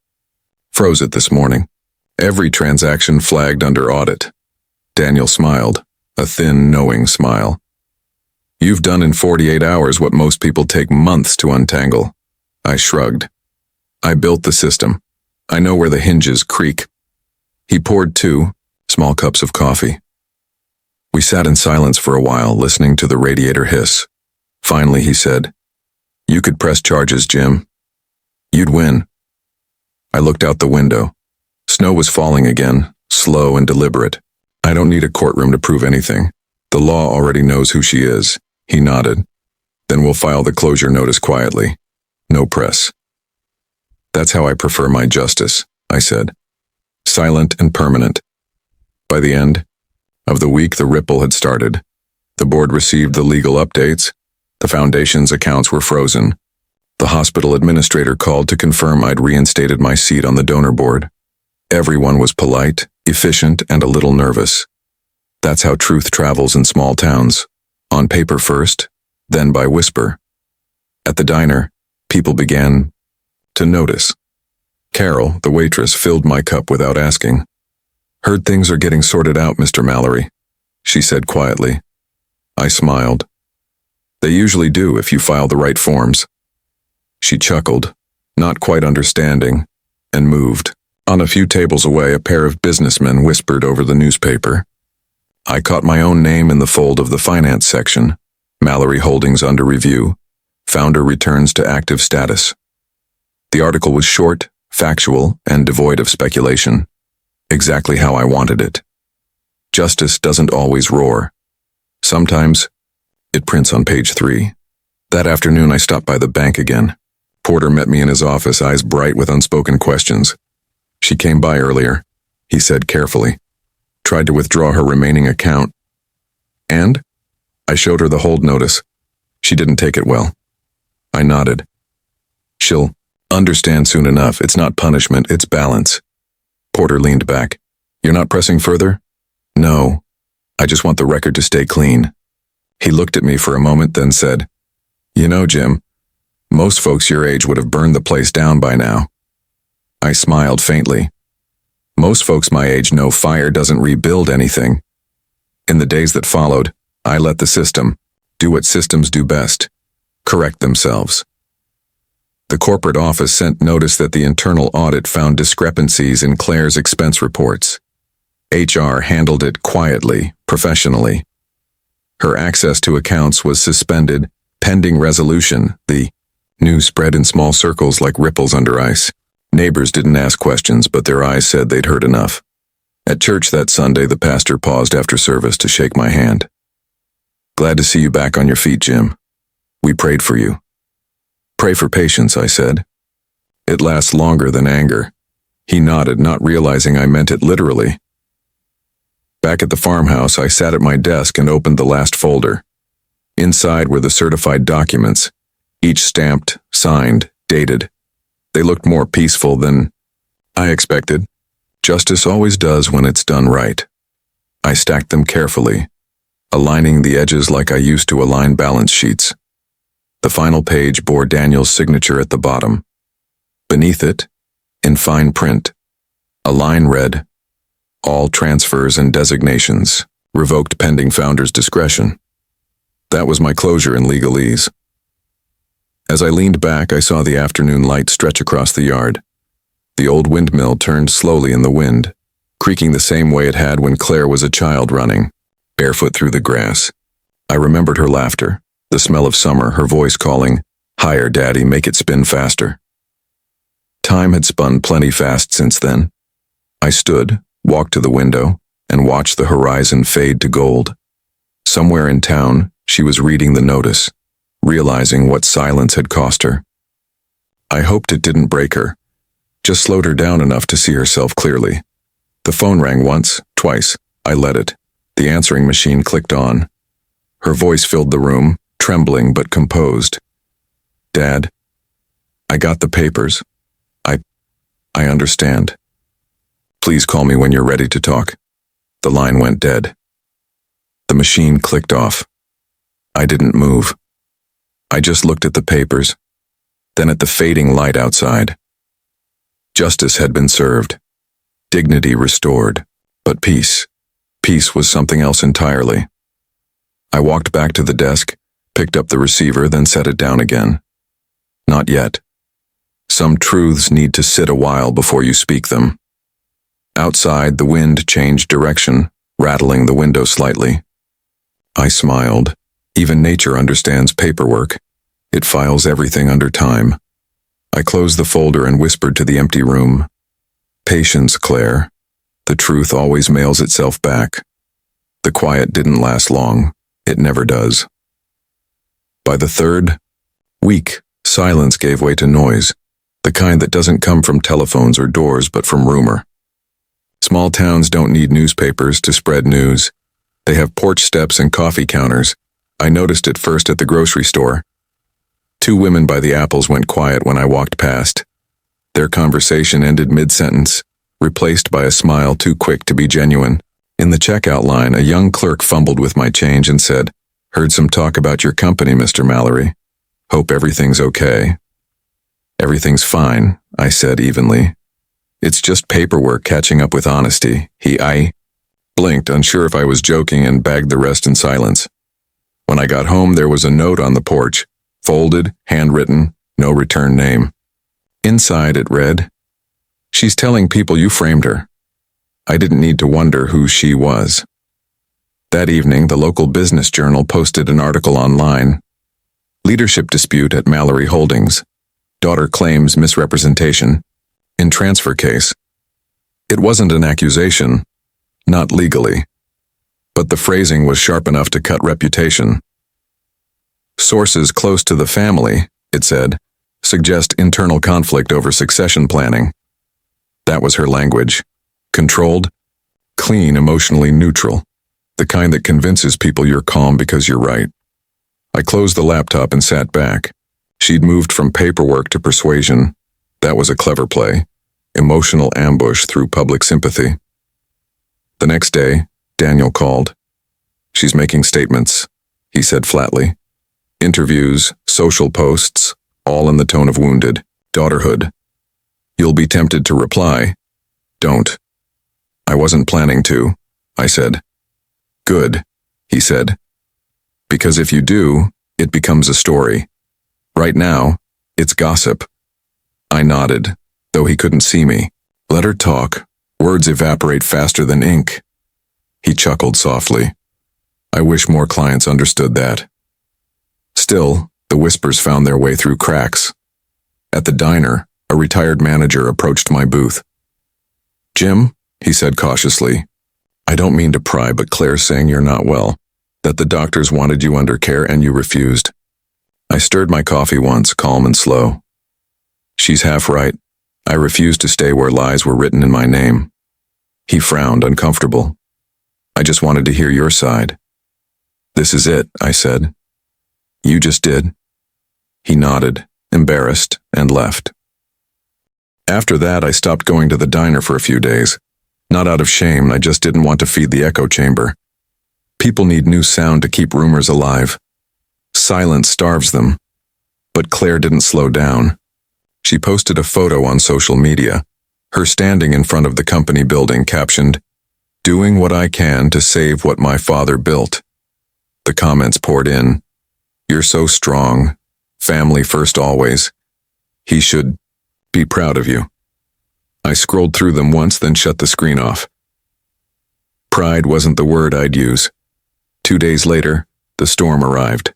froze it this morning. Every transaction flagged under audit. Daniel smiled, a thin, knowing smile. You've done in 48 hours what most people take months to untangle. I shrugged. I built the system. I know where the hinges creak. He poured 2 small cups of coffee. We sat in silence for a while, listening to the radiator hiss. Finally, he said, You could press charges, Jim. You'd win. I looked out the window. Snow was falling again, slow and deliberate. I don't need a courtroom to prove anything. The law already knows who she is. He nodded. Then we'll file the closure notice quietly. No press. That's how I prefer my justice, I said. Silent and permanent. By the end of the week, the ripple had started. The board received the legal updates. The foundation's accounts were frozen. The hospital administrator called to confirm I'd reinstated my seat on the donor board. Everyone was polite, efficient, and a little nervous. That's how truth travels in small towns. On paper first, then by whisper. At the diner, people began to notice. Carol, the waitress, filled my cup without asking. Heard things are getting sorted out, Mr. Mallory, she said quietly. I smiled. They usually do if you file the right forms. She chuckled, not quite understanding, and moved. On a few tables away, a pair of businessmen whispered over the newspaper. I caught my own name in the fold of the finance section. Mallory Holdings under review. Founder returns to active status. The article was short, factual, and devoid of speculation. Exactly how I wanted it. Justice doesn't always roar. Sometimes, it prints on page 3. That afternoon, I stopped by the bank again. Porter met me in his office, eyes bright with unspoken questions. She came by earlier, he said carefully. Tried to withdraw her remaining account. And? I showed her the hold notice. She didn't take it well. I nodded. She'll understand soon enough. It's not punishment, it's balance. Porter leaned back. You're not pressing further? No. I just want the record to stay clean. He looked at me for a moment, then said, You know, Jim, most folks your age would have burned the place down by now. I smiled faintly. Most folks my age know fire doesn't rebuild anything. In the days that followed, I let the system do what systems do best, correct themselves. The corporate office sent notice that the internal audit found discrepancies in Claire's expense reports. HR handled it quietly, professionally. Her access to accounts was suspended, pending resolution. The news spread in small circles like ripples under ice. Neighbors didn't ask questions, but their eyes said they'd heard enough. At church that Sunday, the pastor paused after service to shake my hand. "Glad to see you back on your feet, Jim. We prayed for you." "Pray for patience," I said. "It lasts longer than anger." He nodded, not realizing I meant it literally. Back at the farmhouse, I sat at my desk and opened the last folder. Inside were the certified documents, each stamped, signed, dated. They looked more peaceful than I expected. Justice always does when it's done right. I stacked them carefully, aligning the edges like I used to align balance sheets. The final page bore Daniel's signature at the bottom. Beneath it, in fine print, a line read, "All transfers and designations revoked pending founder's discretion." That was my closure in legalese. As I leaned back, I saw the afternoon light stretch across the yard. The old windmill turned slowly in the wind, creaking the same way it had when Claire was a child running, barefoot through the grass. I remembered her laughter, the smell of summer, her voice calling, "Higher, Daddy, make it spin faster." Time had spun plenty fast since then. I stood, walked to the window, and watched the horizon fade to gold. Somewhere in town, she was reading the notice, realizing what silence had cost her. I hoped it didn't break her, just slowed her down enough to see herself clearly. The phone rang once, twice. I let it. The answering machine clicked on. Her voice filled the room, trembling but composed. "Dad, I got the papers. I understand. Please call me when you're ready to talk." The line went dead. The machine clicked off. I didn't move. I just looked at the papers, then at the fading light outside. Justice had been served, dignity restored, but peace was something else entirely. I walked back to the desk, picked up the receiver, then set it down again. Not yet. Some truths need to sit a while before you speak them. Outside, the wind changed direction, rattling the window slightly. I smiled. Even nature understands paperwork. It files everything under time. I closed the folder and whispered to the empty room. "Patience, Claire. The truth always mails itself back." The quiet didn't last long. It never does. By the third week, silence gave way to noise, the kind that doesn't come from telephones or doors but from rumor. Small towns don't need newspapers to spread news. They have porch steps and coffee counters. I noticed it first at the grocery store. 2 women by the apples went quiet when I walked past. Their conversation ended mid-sentence, replaced by a smile too quick to be genuine. In the checkout line, a young clerk fumbled with my change and said, "Heard some talk about your company, Mr. Mallory. Hope everything's okay." "Everything's fine," I said evenly. "It's just paperwork catching up with honesty." I blinked, unsure if I was joking, and bagged the rest in silence. When I got home, there was a note on the porch, folded, handwritten, no return name. Inside it read, "She's telling people you framed her." I didn't need to wonder who she was. That evening, the local business journal posted an article online. "Leadership dispute at Mallory Holdings. Daughter claims misrepresentation in transfer case." It wasn't an accusation, not legally, but the phrasing was sharp enough to cut reputation. "Sources close to the family," it said, "suggest internal conflict over succession planning." That was her language. Controlled, clean, emotionally neutral. The kind that convinces people you're calm because you're right. I closed the laptop and sat back. She'd moved from paperwork to persuasion. That was a clever play. Emotional ambush through public sympathy. The next day, Daniel called. "She's making statements," he said flatly. "Interviews, social posts, all in the tone of wounded daughterhood. You'll be tempted to reply. Don't." "I wasn't planning to," I said. "Good," he said. "Because if you do, it becomes a story. Right now, it's gossip." I nodded, though he couldn't see me. "Let her talk. Words evaporate faster than ink." He chuckled softly. I wish more clients understood that. Still, the whispers found their way through cracks. At the diner, A retired manager approached my booth. "Jim," he said cautiously, "I don't mean to pry, but Claire's saying you're not well, that the doctors wanted you under care and you refused." I stirred my coffee once, calm and slow. "She's half right. I refused to stay where lies were written in my name." He frowned, uncomfortable. "I just wanted to hear your side." "This is it," I said. "You just did." He nodded, embarrassed, and left. After that, I stopped going to the diner for a few days. Not out of shame, I just didn't want to feed the echo chamber. People need new sound to keep rumors alive. Silence starves them. But Claire didn't slow down. She posted a photo on social media, her standing in front of the company building, captioned, "Doing what I can to save what my father built." The comments poured in. "You're so strong. Family first always. He should be proud of you." I scrolled through them once, then shut the screen off. Pride wasn't the word I'd use. 2 days later, the storm arrived.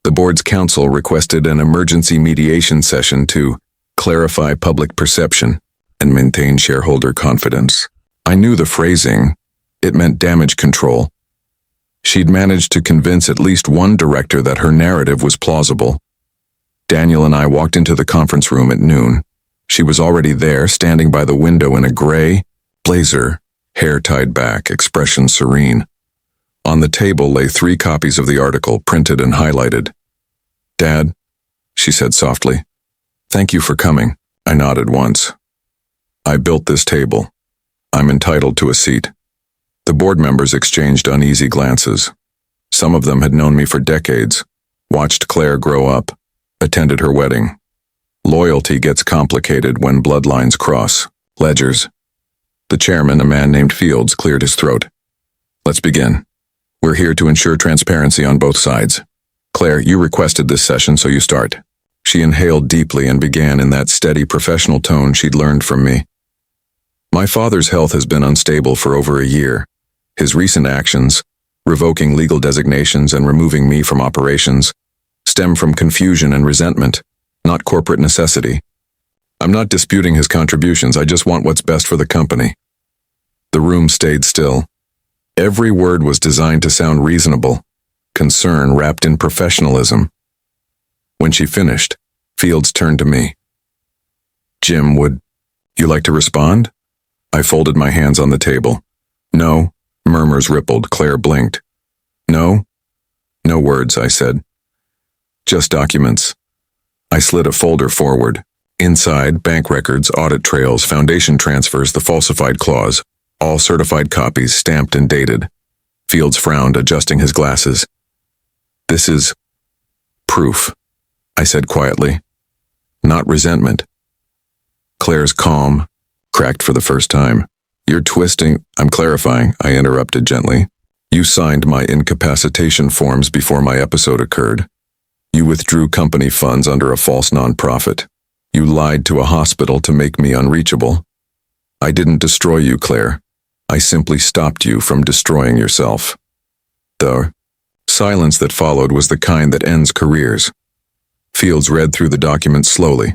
The board's council requested an emergency mediation session to clarify public perception and maintain shareholder confidence. I knew the phrasing. It meant damage control. She'd managed to convince at least one director that her narrative was plausible. Daniel and I walked into the conference room at noon. She was already there, standing by the window in a gray blazer, hair tied back, expression serene. On the table lay 3 copies of the article, printed and highlighted. "Dad," she said softly, "thank you for coming." I nodded once. "I built this table. I'm entitled to a seat." The board members exchanged uneasy glances. Some of them had known me for decades, watched Claire grow up, attended her wedding. Loyalty gets complicated when bloodlines cross. Ledgers. The chairman, a man named Fields, cleared his throat. "Let's begin. We're here to ensure transparency on both sides. Claire, you requested this session, so you start." She inhaled deeply and began in that steady professional tone she'd learned from me. "My father's health has been unstable for over a year. His recent actions, revoking legal designations and removing me from operations, stem from confusion and resentment, not corporate necessity. I'm not disputing his contributions, I just want what's best for the company." The room stayed still. Every word was designed to sound reasonable, concern wrapped in professionalism. When she finished, Fields turned to me. "Jim, would you like to respond?" I folded my hands on the table. "No," murmurs rippled. Claire blinked. "No?" "No words," I said. "Just documents." I slid a folder forward. Inside, bank records, audit trails, foundation transfers, the falsified clause, all certified copies, stamped and dated. Fields frowned, adjusting his glasses. "This is proof," I said quietly. "Not resentment." Claire's calm cracked for the first time. "You're twisting—" "I'm clarifying," I interrupted gently. "You signed my incapacitation forms before my episode occurred. You withdrew company funds under a false nonprofit. You lied to a hospital to make me unreachable. I didn't destroy you, Claire. I simply stopped you from destroying yourself." The silence that followed was the kind that ends careers. Fields read through the document slowly,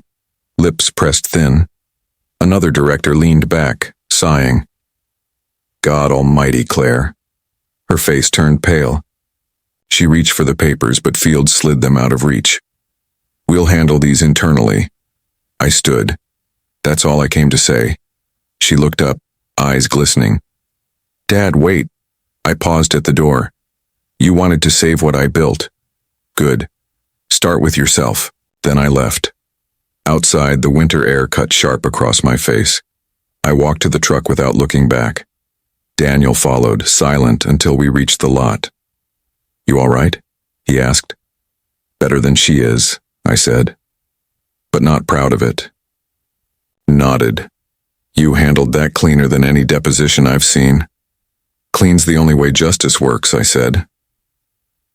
lips pressed thin. Another director leaned back, sighing. "God almighty, Claire." Her face turned pale. She reached for the papers, but Fields slid them out of reach. "We'll handle these internally." I stood. That's all I came to say. She looked up, eyes glistening. "Dad, wait." I paused at the door. "You wanted to save what I built. Good. Start with yourself." Then I left. Outside, the winter air cut sharp across my face. I walked to the truck without looking back. Daniel followed, silent until we reached the lot. "You all right?" he asked. "Better than she is," I said, "but not proud of it." Nodded. "You handled that cleaner than any deposition I've seen." "Clean's the only way justice works," I said.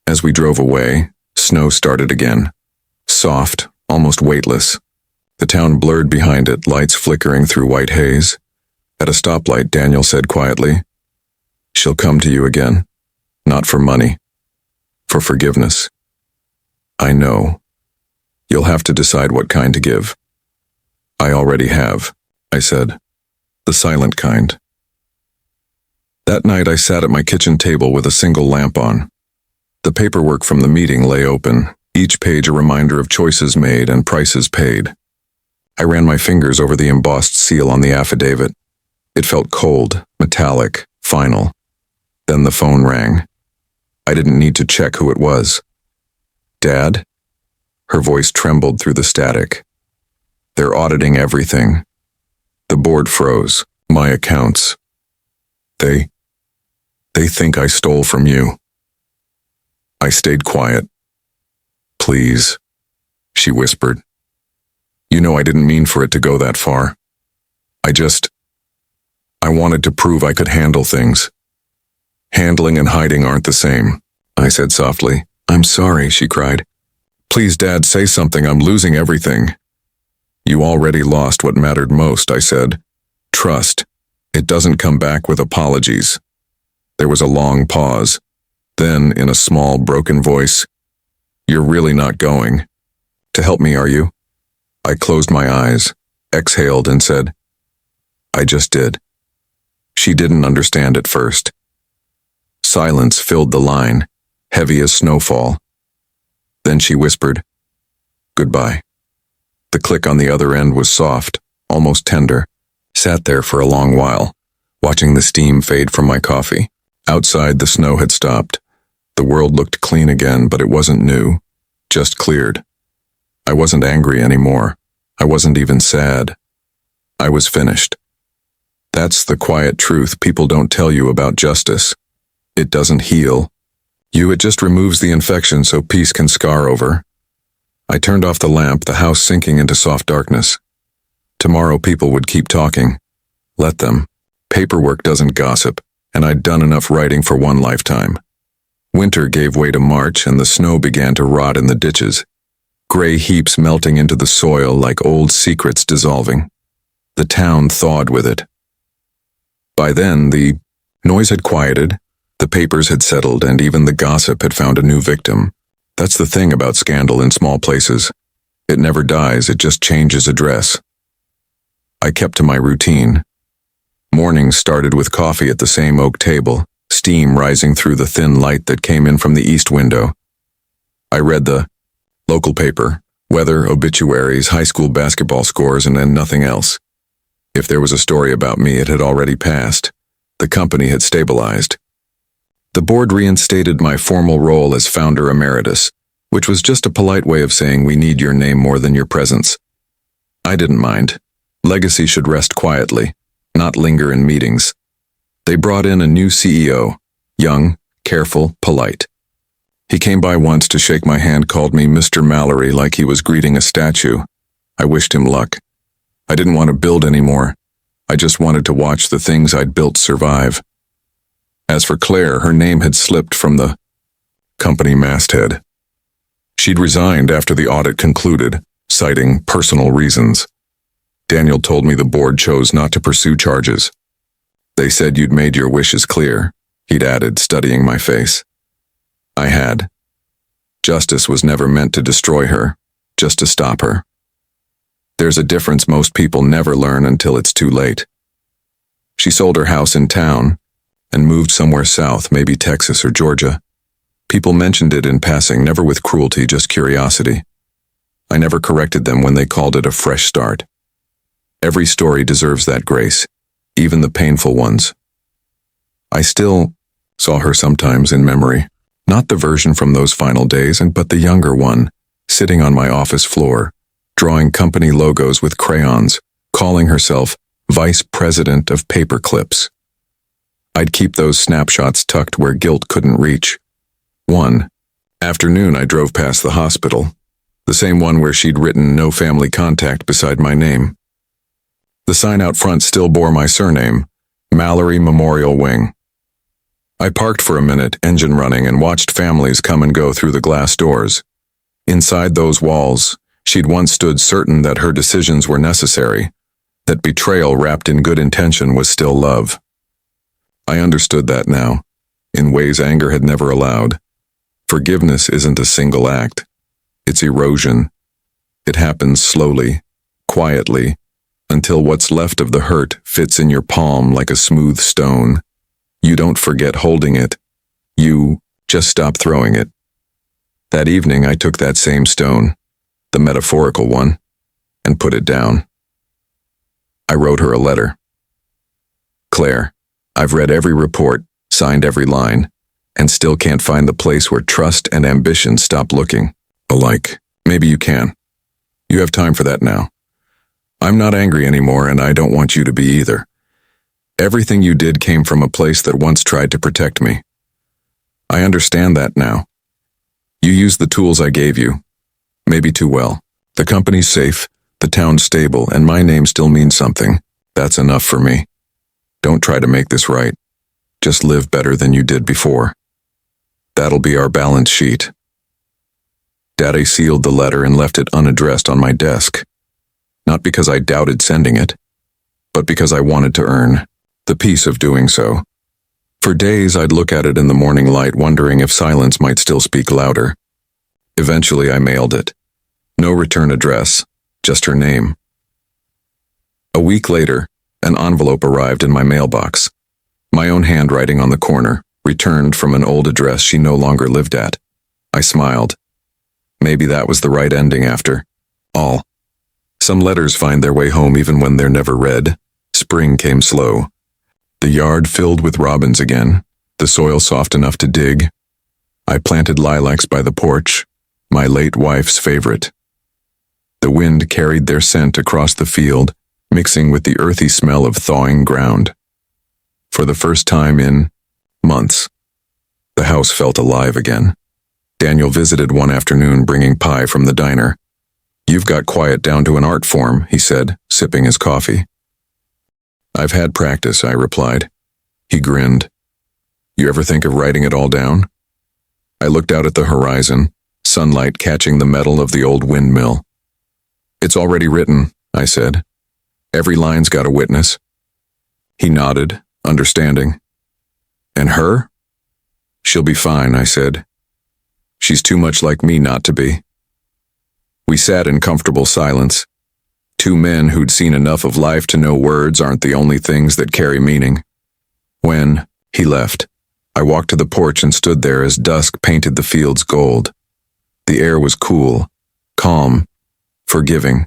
As we drove away, snow started again. Soft, almost weightless. The town blurred behind it, lights flickering through white haze. At a stoplight, Daniel said quietly, "She'll come to you again. Not for money. For forgiveness." "I know. You'll have to decide what kind to give." I already have, I said. The silent kind. That night I sat at my kitchen table with a single lamp on. The paperwork from the meeting lay open, each page a reminder of choices made and prices paid. I ran my fingers over the embossed seal on the affidavit. It felt cold, metallic, final. Then the phone rang. I didn't need to check who it was. Dad? Her voice trembled through the static. They're auditing everything. The board froze. My accounts. They think I stole from you. I stayed quiet. Please, she whispered. You know I didn't mean for it to go that far. I wanted to prove I could handle things. Handling and hiding aren't the same, I said softly. I'm sorry, she cried. Please, Dad, say something. I'm losing everything. You already lost what mattered most, I said. Trust. It doesn't come back with apologies. There was a long pause. Then, in a small, broken voice, You're really not going to help me, are you? I closed my eyes, exhaled, and said, I just did. She didn't understand at first. Silence filled the line, heavy as snowfall. Then she whispered, Goodbye. The click on the other end was soft, almost tender. Sat there for a long while, watching the steam fade from my coffee. Outside, the snow had stopped. The world looked clean again, but it wasn't new, just cleared. I wasn't angry anymore. I wasn't even sad. I was finished. That's the quiet truth people don't tell you about justice. It doesn't heal you, it just removes the infection so peace can scar over. I turned off the lamp, the house sinking into soft darkness. Tomorrow people would keep talking. Let them. Paperwork doesn't gossip, and I'd done enough writing for one lifetime. Winter gave way to March, and the snow began to rot in the ditches. Gray heaps melting into the soil like old secrets dissolving. The town thawed with it. By then, the noise had quieted, the papers had settled, and even the gossip had found a new victim. That's the thing about scandal in small places. It never dies, it just changes address. I kept to my routine. Mornings started with coffee at the same oak table, steam rising through the thin light that came in from the east window. I read the local paper, weather, obituaries, high school basketball scores, and then nothing else. If there was a story about me, it had already passed. The company had stabilized. The board reinstated my formal role as founder emeritus, which was just a polite way of saying we need your name more than your presence. I didn't mind. Legacy should rest quietly, not linger in meetings. They brought in a new CEO, young, careful, polite. He came by once to shake my hand, called me Mr. Mallory like he was greeting a statue. I wished him luck. I didn't want to build anymore. I just wanted to watch the things I'd built survive. As for Claire, her name had slipped from the company masthead. She'd resigned after the audit concluded, citing personal reasons. Daniel told me the board chose not to pursue charges. They said you'd made your wishes clear, he'd added, studying my face. I had. Justice was never meant to destroy her, just to stop her. There's a difference most people never learn until it's too late. She sold her house in town and moved somewhere south, maybe Texas or Georgia. People mentioned it in passing, never with cruelty, just curiosity. I never corrected them when they called it a fresh start. Every story deserves that grace, even the painful ones. I still saw her sometimes in memory, not the version from those final days, but the younger one, sitting on my office floor, drawing company logos with crayons, calling herself Vice President of Paperclips. I'd keep those snapshots tucked where guilt couldn't reach. One afternoon I drove past the hospital, the same one where she'd written no family contact beside my name. The sign out front still bore my surname, Mallory Memorial Wing. I parked for a minute, engine running, and watched families come and go through the glass doors. Inside those walls, she'd once stood certain that her decisions were necessary, that betrayal wrapped in good intention was still love. I understood that now, in ways anger had never allowed. Forgiveness isn't a single act. It's erosion. It happens slowly, quietly, until what's left of the hurt fits in your palm like a smooth stone. You don't forget holding it. You just stop throwing it. That evening I took that same stone, the metaphorical one, and put it down. I wrote her a letter. Claire, I've read every report, signed every line, and still can't find the place where trust and ambition stop looking alike. Maybe you can. You have time for that now. I'm not angry anymore, and I don't want you to be either. Everything you did came from a place that once tried to protect me. I understand that now. You used the tools I gave you. Maybe too well. The company's safe, the town's stable, and my name still means something. That's enough for me. Don't try to make this right. Just live better than you did before. That'll be our balance sheet. Daddy sealed the letter and left it unaddressed on my desk. Not because I doubted sending it, but because I wanted to earn the peace of doing so. For days I'd look at it in the morning light, wondering if silence might still speak louder. Eventually I mailed it. No return address, just her name. A week later, an envelope arrived in my mailbox. My own handwriting on the corner, returned from an old address she no longer lived at. I smiled. Maybe that was the right ending after all. Some letters find their way home even when they're never read. Spring came slow. The yard filled with robins again, the soil soft enough to dig. I planted lilacs by the porch, my late wife's favorite. The wind carried their scent across the field, mixing with the earthy smell of thawing ground. For the first time in months, the house felt alive again. Daniel visited one afternoon bringing pie from the diner. "You've got quiet down to an art form," he said, sipping his coffee. "I've had practice," I replied. He grinned. "You ever think of writing it all down?" I looked out at the horizon, sunlight catching the metal of the old windmill. "It's already written," I said. "Every line's got a witness." He nodded, understanding. "And her?" "She'll be fine," I said. "She's too much like me not to be." We sat in comfortable silence. Two men who'd seen enough of life to know words aren't the only things that carry meaning. When he left, I walked to the porch and stood there as dusk painted the fields gold. The air was cool, calm, forgiving.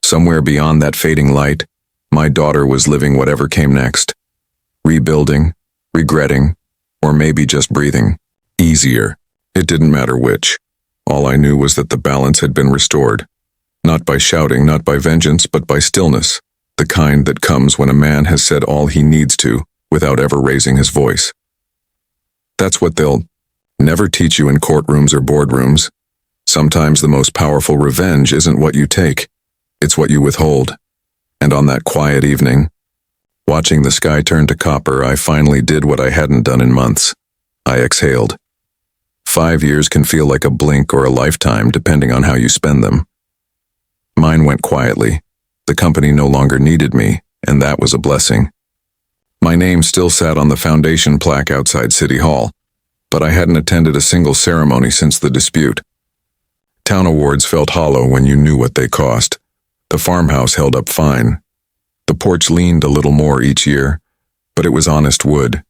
Somewhere beyond that fading light, my daughter was living whatever came next. Rebuilding, regretting, or maybe just breathing. Easier. It didn't matter which. All I knew was that the balance had been restored. Not by shouting, not by vengeance, but by stillness, the kind that comes when a man has said all he needs to without ever raising his voice. That's what they'll never teach you in courtrooms or boardrooms. Sometimes the most powerful revenge isn't what you take, it's what you withhold. And on that quiet evening, watching the sky turn to copper, I finally did what I hadn't done in months. I exhaled. 5 years can feel like a blink or a lifetime, depending on how you spend them. Mine went quietly. The company no longer needed me, and that was a blessing. My name still sat on the foundation plaque outside City Hall, but I hadn't attended a single ceremony since the dispute. Town awards felt hollow when you knew what they cost. The farmhouse held up fine. The porch leaned a little more each year, but it was honest wood.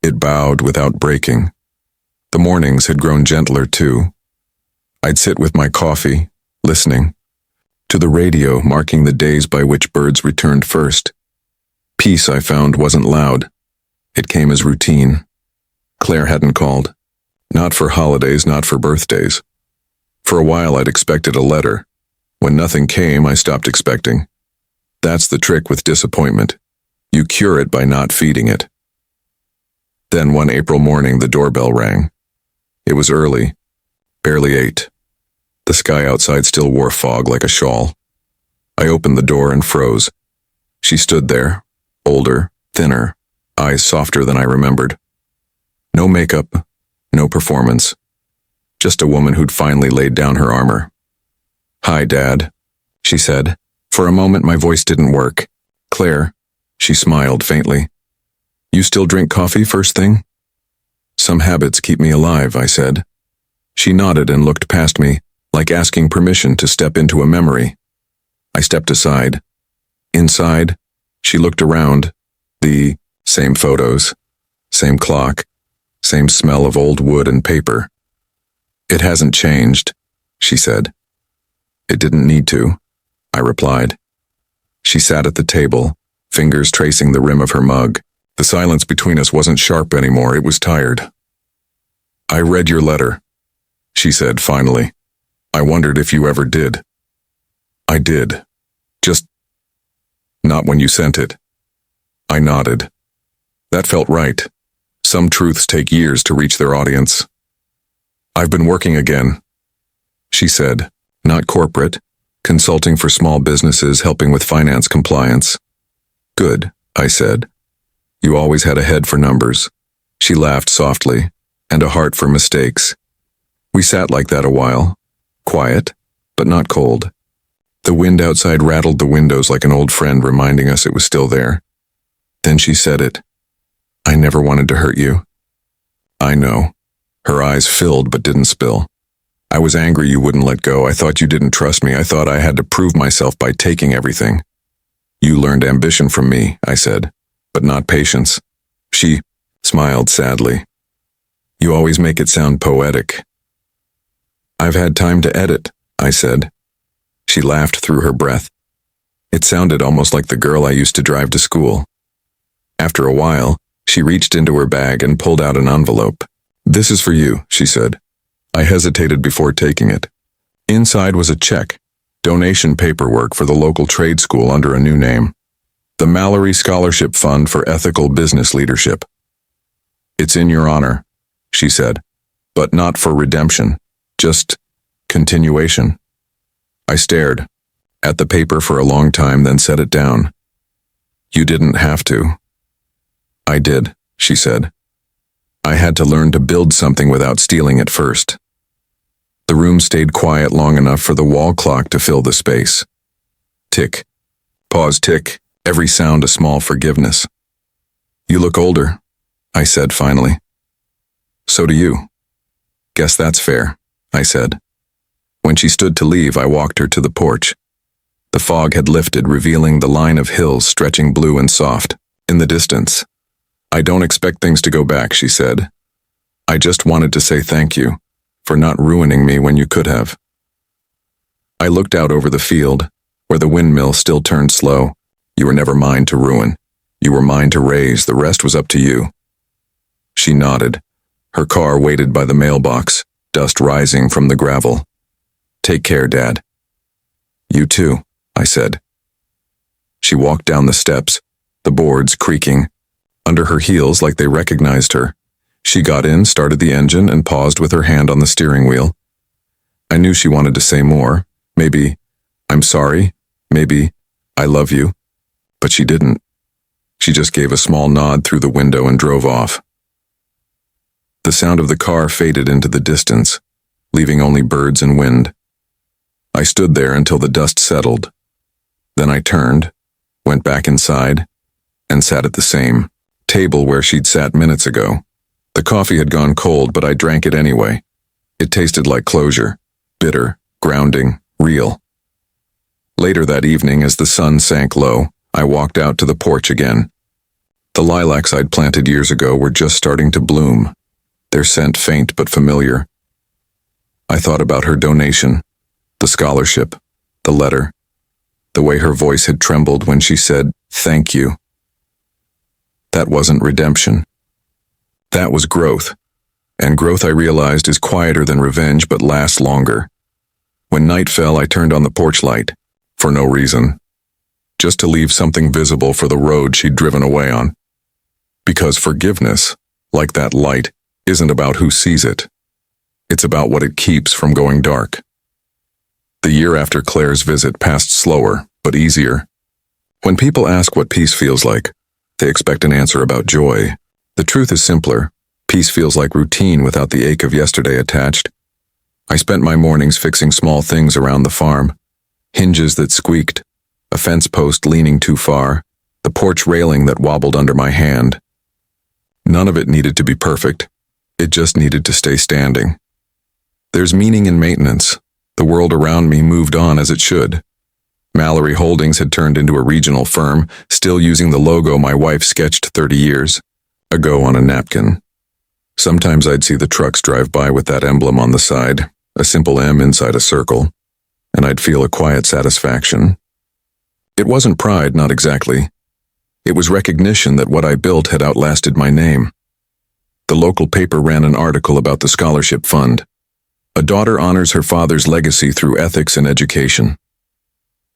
It bowed without breaking. The mornings had grown gentler too. I'd sit with my coffee, listening to the radio marking the days by which birds returned first. Peace, I found, wasn't loud. It came as routine. Claire hadn't called. Not for holidays, not for birthdays. For a while I'd expected a letter. When nothing came, I stopped expecting. That's the trick with disappointment. You cure it by not feeding it. Then one April morning the doorbell rang. It was early, barely 8. The sky outside still wore fog like a shawl. I opened the door and froze. She stood there, older, thinner, eyes softer than I remembered. No makeup, no performance. Just a woman who'd finally laid down her armor. "Hi, Dad," she said. For a moment my voice didn't work. "Claire," she smiled faintly. "You still drink coffee first thing?" "Some habits keep me alive," I said. She nodded and looked past me, like asking permission to step into a memory. I stepped aside. Inside, she looked around. The same photos, same clock, same smell of old wood and paper. It hasn't changed, she said. It didn't need to, I replied. She sat at the table, fingers tracing the rim of her mug. The silence between us wasn't sharp anymore, it was tired. I read your letter, she said finally. I wondered if you ever did. I did. Just not when you sent it. I nodded. That felt right. Some truths take years to reach their audience. I've been working again, she said. Not corporate, consulting for small businesses, helping with finance compliance. Good, I said. You always had a head for numbers. She laughed softly, and a heart for mistakes. We sat like that a while, quiet, but not cold. The wind outside rattled the windows like an old friend reminding us it was still there. Then she said it. I never wanted to hurt you. I know. Her eyes filled but didn't spill. I was angry you wouldn't let go. I thought you didn't trust me. I thought I had to prove myself by taking everything. You learned ambition from me, I said, but not patience. She smiled sadly. You always make it sound poetic. I've had time to edit, I said. She laughed through her breath. It sounded almost like the girl I used to drive to school. After a while, she reached into her bag and pulled out an envelope. This is for you, she said. I hesitated before taking it. Inside was a check, donation paperwork for the local trade school under a new name. The Mallory Scholarship Fund for Ethical Business Leadership. It's in your honor, she said, but not for redemption, just continuation. I stared at the paper for a long time, then set it down. You didn't have to. I did, she said. I had to learn to build something without stealing it first. The room stayed quiet long enough for the wall clock to fill the space. Tick. Pause, tick. Every sound a small forgiveness. You look older, I said finally. So do you. Guess that's fair, I said. When she stood to leave, I walked her to the porch. The fog had lifted, revealing the line of hills stretching blue and soft in the distance. I don't expect things to go back, she said. I just wanted to say thank you for not ruining me when you could have. I looked out over the field, where the windmill still turned slow. You were never mine to ruin. You were mine to raise. The rest was up to you. She nodded. Her car waited by the mailbox, dust rising from the gravel. Take care, Dad. You too, I said. She walked down the steps, the boards creaking under her heels like they recognized her. She got in, started the engine, and paused with her hand on the steering wheel. I knew she wanted to say more. Maybe, I'm sorry. Maybe, I love you. But she didn't. She just gave a small nod through the window and drove off. The sound of the car faded into the distance, leaving only birds and wind. I stood there until the dust settled. Then I turned, went back inside, and sat at the same table where she'd sat minutes ago. The coffee had gone cold, but I drank it anyway. It tasted like closure, bitter, grounding, real. Later that evening, as the sun sank low, I walked out to the porch again. The lilacs I'd planted years ago were just starting to bloom, their scent faint but familiar. I thought about her donation, the scholarship, the letter, the way her voice had trembled when she said, "Thank you." That wasn't redemption. That was growth. And growth, I realized, is quieter than revenge but lasts longer. When night fell, I turned on the porch light, for no reason. Just to leave something visible for the road she'd driven away on. Because forgiveness, like that light, isn't about who sees it. It's about what it keeps from going dark. The year after Claire's visit passed slower, but easier. When people ask what peace feels like, they expect an answer about joy. The truth is simpler. Peace feels like routine without the ache of yesterday attached. I spent my mornings fixing small things around the farm. Hinges that squeaked, a fence post leaning too far, the porch railing that wobbled under my hand. None of it needed to be perfect. It just needed to stay standing. There's meaning in maintenance. The world around me moved on as it should. Mallory Holdings had turned into a regional firm, still using the logo my wife sketched 30 years ago on a napkin. Sometimes I'd see the trucks drive by with that emblem on the side, a simple M inside a circle, and I'd feel a quiet satisfaction. It wasn't pride, not exactly. It was recognition that what I built had outlasted my name. The local paper ran an article about the scholarship fund. A daughter honors her father's legacy through ethics and education.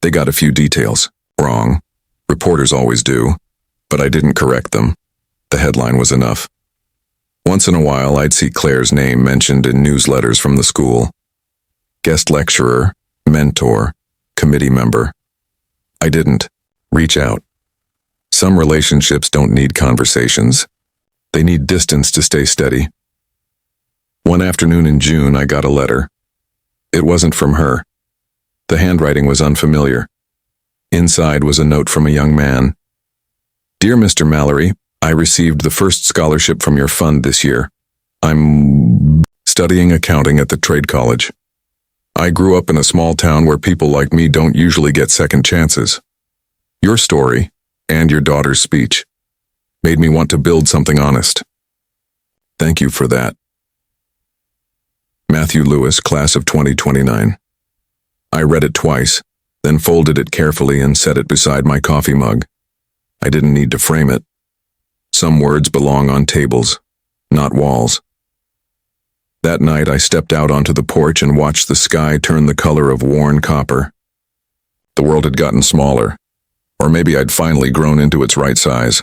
They got a few details wrong. Reporters always do, but I didn't correct them. The headline was enough. Once in a while, I'd see Claire's name mentioned in newsletters from the school. Guest lecturer, mentor, committee member. I didn't reach out. Some relationships don't need conversations. They need distance to stay steady. One afternoon in June, I got a letter. It wasn't from her. The handwriting was unfamiliar. Inside was a note from a young man. Dear Mr. Mallory, I received the first scholarship from your fund this year. I'm studying accounting at the trade college. I grew up in a small town where people like me don't usually get second chances. Your story, and your daughter's speech, made me want to build something honest. Thank you for that. Matthew Lewis, class of 2029. I read it twice, then folded it carefully and set it beside my coffee mug. I didn't need to frame it. Some words belong on tables, not walls. That night I stepped out onto the porch and watched the sky turn the color of worn copper. The world had gotten smaller, or maybe I'd finally grown into its right size.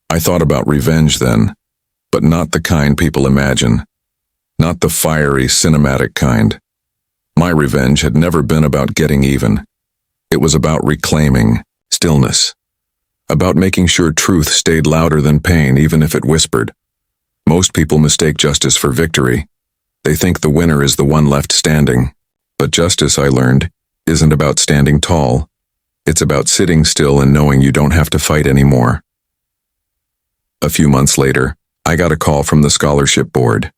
I thought about revenge then, but not the kind people imagine. Not the fiery, cinematic kind. My revenge had never been about getting even. It was about reclaiming stillness. About making sure truth stayed louder than pain, even if it whispered. Most people mistake justice for victory. They think the winner is the one left standing. But justice, I learned, isn't about standing tall. It's about sitting still and knowing you don't have to fight anymore. A few months later, I got a call from the scholarship board.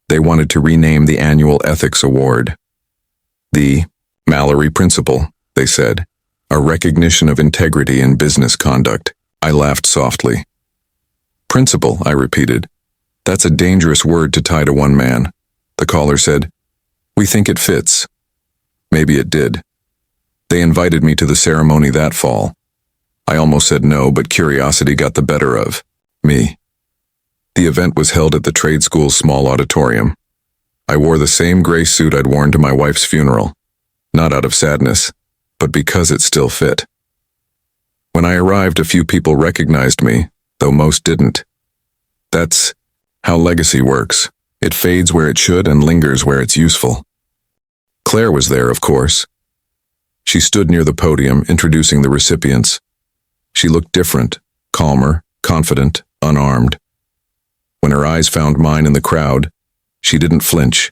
They wanted to rename the annual ethics award. The Mallory Principle, they said, a recognition of integrity in business conduct. I laughed softly. Principle, I repeated. That's a dangerous word to tie to one man. The caller said, we think it fits. Maybe it did. They invited me to the ceremony that fall. I almost said no, but curiosity got the better of me. The event was held at the trade school's small auditorium. I wore the same gray suit I'd worn to my wife's funeral, not out of sadness, but because it still fit. When I arrived, a few people recognized me, though most didn't. That's how legacy works. It fades where it should and lingers where it's useful. Claire was there, of course. She stood near the podium, introducing the recipients. She looked different, calmer, confident, unarmed. When her eyes found mine in the crowd, she didn't flinch.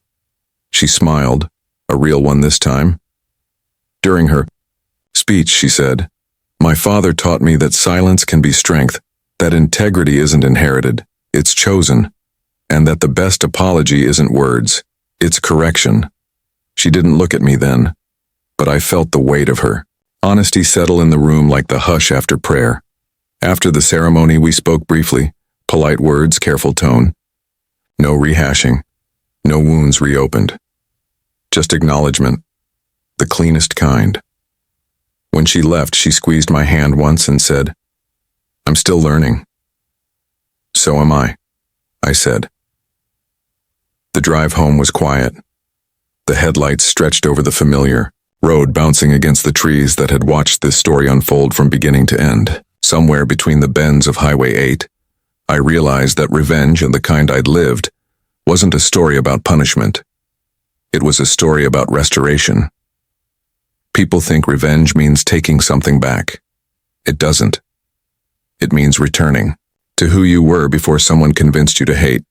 She smiled, a real one this time. During her speech, she said, my father taught me that silence can be strength, that integrity isn't inherited, it's chosen, and that the best apology isn't words, it's correction. She didn't look at me then, but I felt the weight of her honesty settle in the room like the hush after prayer. After the ceremony, we spoke briefly, polite words, careful tone. No rehashing, no wounds reopened. Just acknowledgement, the cleanest kind. When she left, she squeezed my hand once and said, I'm still learning. So am I said. The drive home was quiet. The headlights stretched over the familiar road, bouncing against the trees that had watched this story unfold from beginning to end. Somewhere between the bends of Highway 8, I realized that revenge and the kind I'd lived wasn't a story about punishment. It was a story about restoration. People think revenge means taking something back. It doesn't. It means returning to who you were before someone convinced you to hate.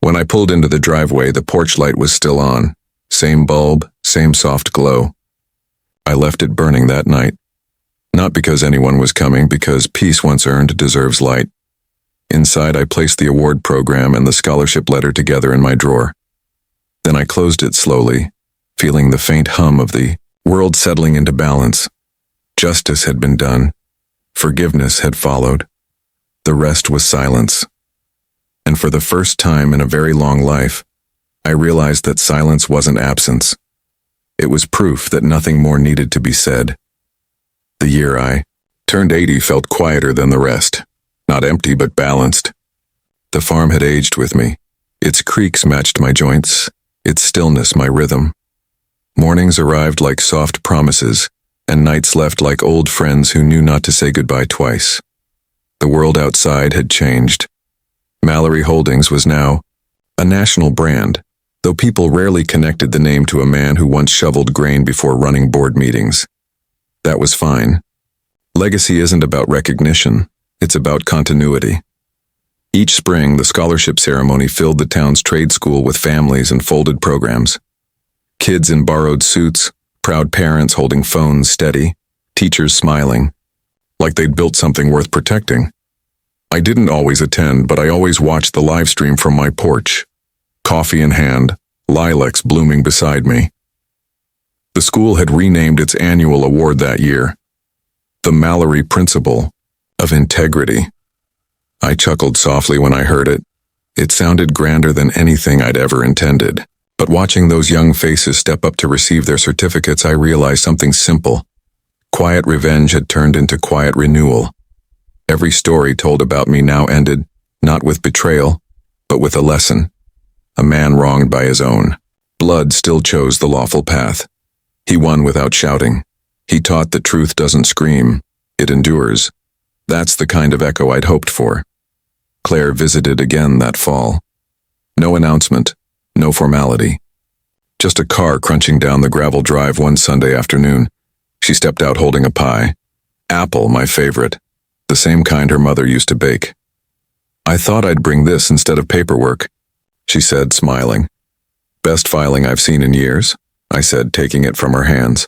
When I pulled into the driveway, the porch light was still on. Same bulb, same soft glow. I left it burning that night. Not because anyone was coming, because peace once earned deserves light. Inside, I placed the award program and the scholarship letter together in my drawer. Then I closed it slowly, feeling the faint hum of the World settling into balance. Justice had been done. Forgiveness had followed. The rest was silence. And for the first time in a very long life, I realized that silence wasn't absence. It was proof that nothing more needed to be said. The year I turned 80 felt quieter than the rest. Not empty, but balanced. The farm had aged with me. Its creaks matched my joints, its stillness my rhythm. Mornings arrived like soft promises, and nights left like old friends who knew not to say goodbye twice. The world outside had changed. Mallory Holdings was now a national brand, though people rarely connected the name to a man who once shoveled grain before running board meetings. That was fine. Legacy isn't about recognition, it's about continuity. Each spring, the scholarship ceremony filled the town's trade school with families and folded programs. Kids in borrowed suits, proud parents holding phones steady, teachers smiling, like they'd built something worth protecting. I didn't always attend, but I always watched the live stream from my porch. Coffee in hand, lilacs blooming beside me. The school had renamed its annual award that year, the Mallory Principle of Integrity. I chuckled softly when I heard it. It sounded grander than anything I'd ever intended. But watching those young faces step up to receive their certificates, I realized something simple. Quiet revenge had turned into quiet renewal. Every story told about me now ended, not with betrayal, but with a lesson. A man wronged by his own blood still chose the lawful path. He won without shouting. He taught that truth doesn't scream, it endures. That's the kind of echo I'd hoped for. Claire visited again that fall. No announcement, no formality. Just a car crunching down the gravel drive one Sunday afternoon. She stepped out holding a pie. Apple, my favorite. The same kind her mother used to bake. I thought I'd bring this instead of paperwork, she said, smiling. Best filing I've seen in years, I said, taking it from her hands.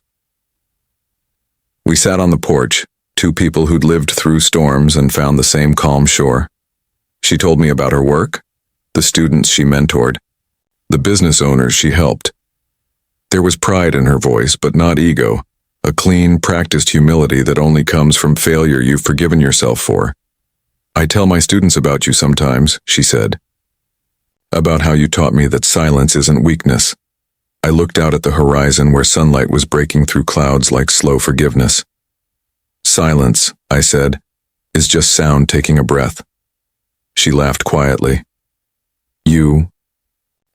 We sat on the porch, two people who'd lived through storms and found the same calm shore. She told me about her work, the students she mentored, the business owners she helped. There was pride in her voice, but not ego, a clean, practiced humility that only comes from failure you've forgiven yourself for. I tell my students about you sometimes, she said. About how you taught me that silence isn't weakness. I looked out at the horizon where sunlight was breaking through clouds like slow forgiveness. Silence, I said, is just sound taking a breath. She laughed quietly. You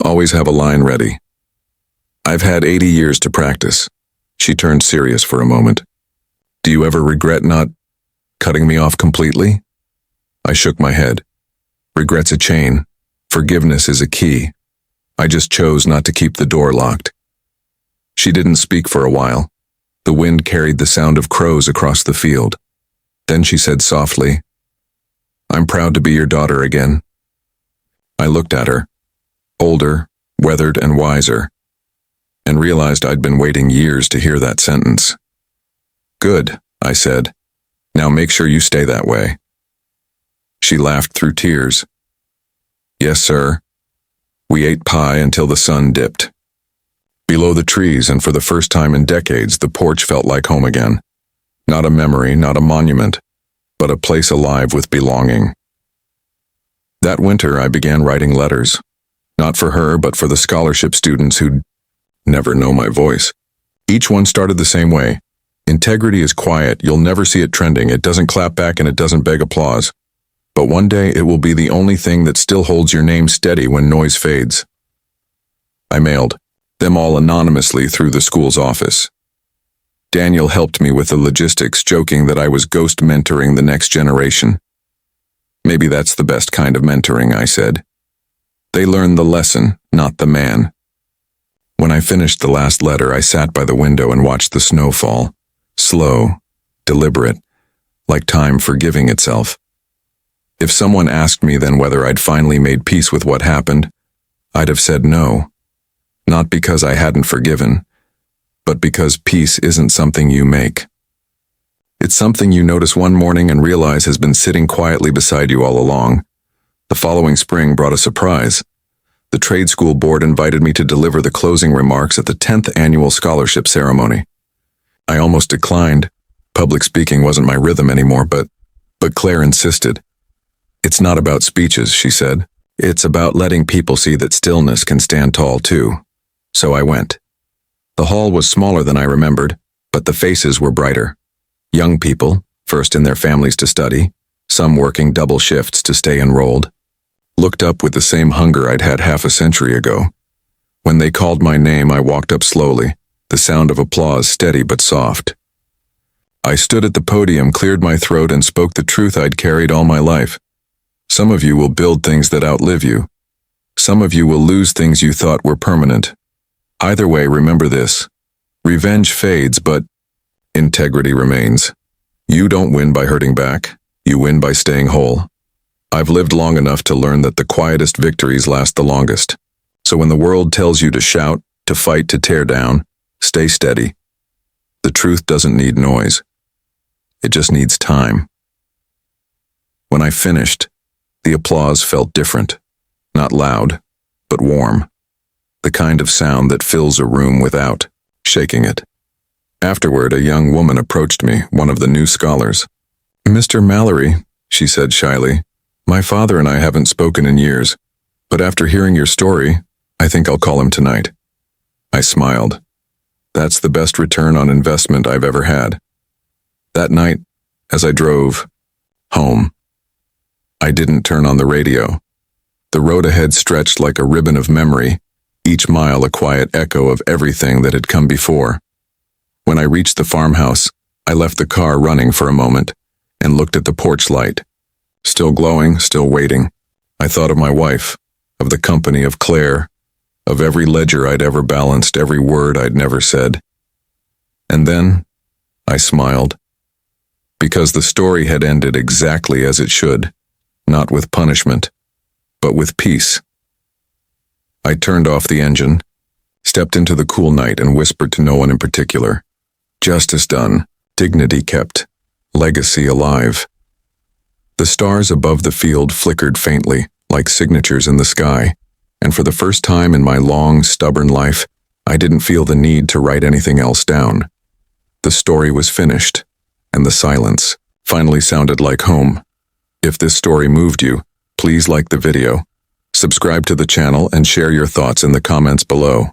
always have a line ready. I've had 80 years to practice. She turned serious for a moment. Do you ever regret not cutting me off completely? I shook my head. Regret's a chain. Forgiveness is a key. I just chose not to keep the door locked. She didn't speak for a while. The wind carried the sound of crows across the field. Then she said softly, I'm proud to be your daughter again. I looked at her, older, weathered, and wiser, and realized I'd been waiting years to hear that sentence. Good, I said. Now make sure you stay that way. She laughed through tears. Yes, sir. We ate pie until the sun dipped. Below the trees, and for the first time in decades, the porch felt like home again. Not a memory, not a monument, but a place alive with belonging. That winter, I began writing letters. Not for her, but for the scholarship students who'd never know my voice. Each one started the same way. Integrity is quiet, you'll never see it trending, it doesn't clap back and it doesn't beg applause. But one day it will be the only thing that still holds your name steady when noise fades. I mailed them all anonymously through the school's office. Daniel helped me with the logistics, joking that I was ghost mentoring the next generation. Maybe that's the best kind of mentoring, I said. They learn the lesson, not the man. When I finished the last letter, I sat by the window and watched the snow fall. Slow, deliberate, like time forgiving itself. If someone asked me then whether I'd finally made peace with what happened, I'd have said no. Not because I hadn't forgiven, but because peace isn't something you make. It's something you notice one morning and realize has been sitting quietly beside you all along. The following spring brought a surprise. The trade school board invited me to deliver the closing remarks at the 10th annual scholarship ceremony. I almost declined. Public speaking wasn't my rhythm anymore, but Claire insisted. "It's not about speeches," she said. "It's about letting people see that stillness can stand tall too." So I went. The hall was smaller than I remembered, but the faces were brighter. Young people, first in their families to study, some working double shifts to stay enrolled, looked up with the same hunger I'd had half a century ago. When they called my name, I walked up slowly, the sound of applause steady but soft. I stood at the podium, cleared my throat, and spoke the truth I'd carried all my life. Some of you will build things that outlive you. Some of you will lose things you thought were permanent. Either way, remember this. Revenge fades, but integrity remains. You don't win by hurting back. You win by staying whole. I've lived long enough to learn that the quietest victories last the longest. So when the world tells you to shout, to fight, to tear down, stay steady. The truth doesn't need noise. It just needs time. When I finished, the applause felt different. Not loud, but warm. The kind of sound that fills a room without shaking it. Afterward, a young woman approached me, one of the new scholars. "Mr. Mallory," she said shyly, "my father and I haven't spoken in years, but after hearing your story, I think I'll call him tonight." I smiled. That's the best return on investment I've ever had. That night, as I drove home, I didn't turn on the radio. The road ahead stretched like a ribbon of memory, each mile a quiet echo of everything that had come before. When I reached the farmhouse, I left the car running for a moment and looked at the porch light. Still glowing, still waiting. I thought of my wife, of the company of Claire, of every ledger I'd ever balanced, every word I'd never said. And then I smiled, because the story had ended exactly as it should, not with punishment, but with peace. I turned off the engine, stepped into the cool night, and whispered to no one in particular. Justice done, dignity kept, legacy alive. The stars above the field flickered faintly, like signatures in the sky, and for the first time in my long, stubborn life, I didn't feel the need to write anything else down. The story was finished, and the silence finally sounded like home. If this story moved you, please like the video, subscribe to the channel, and share your thoughts in the comments below.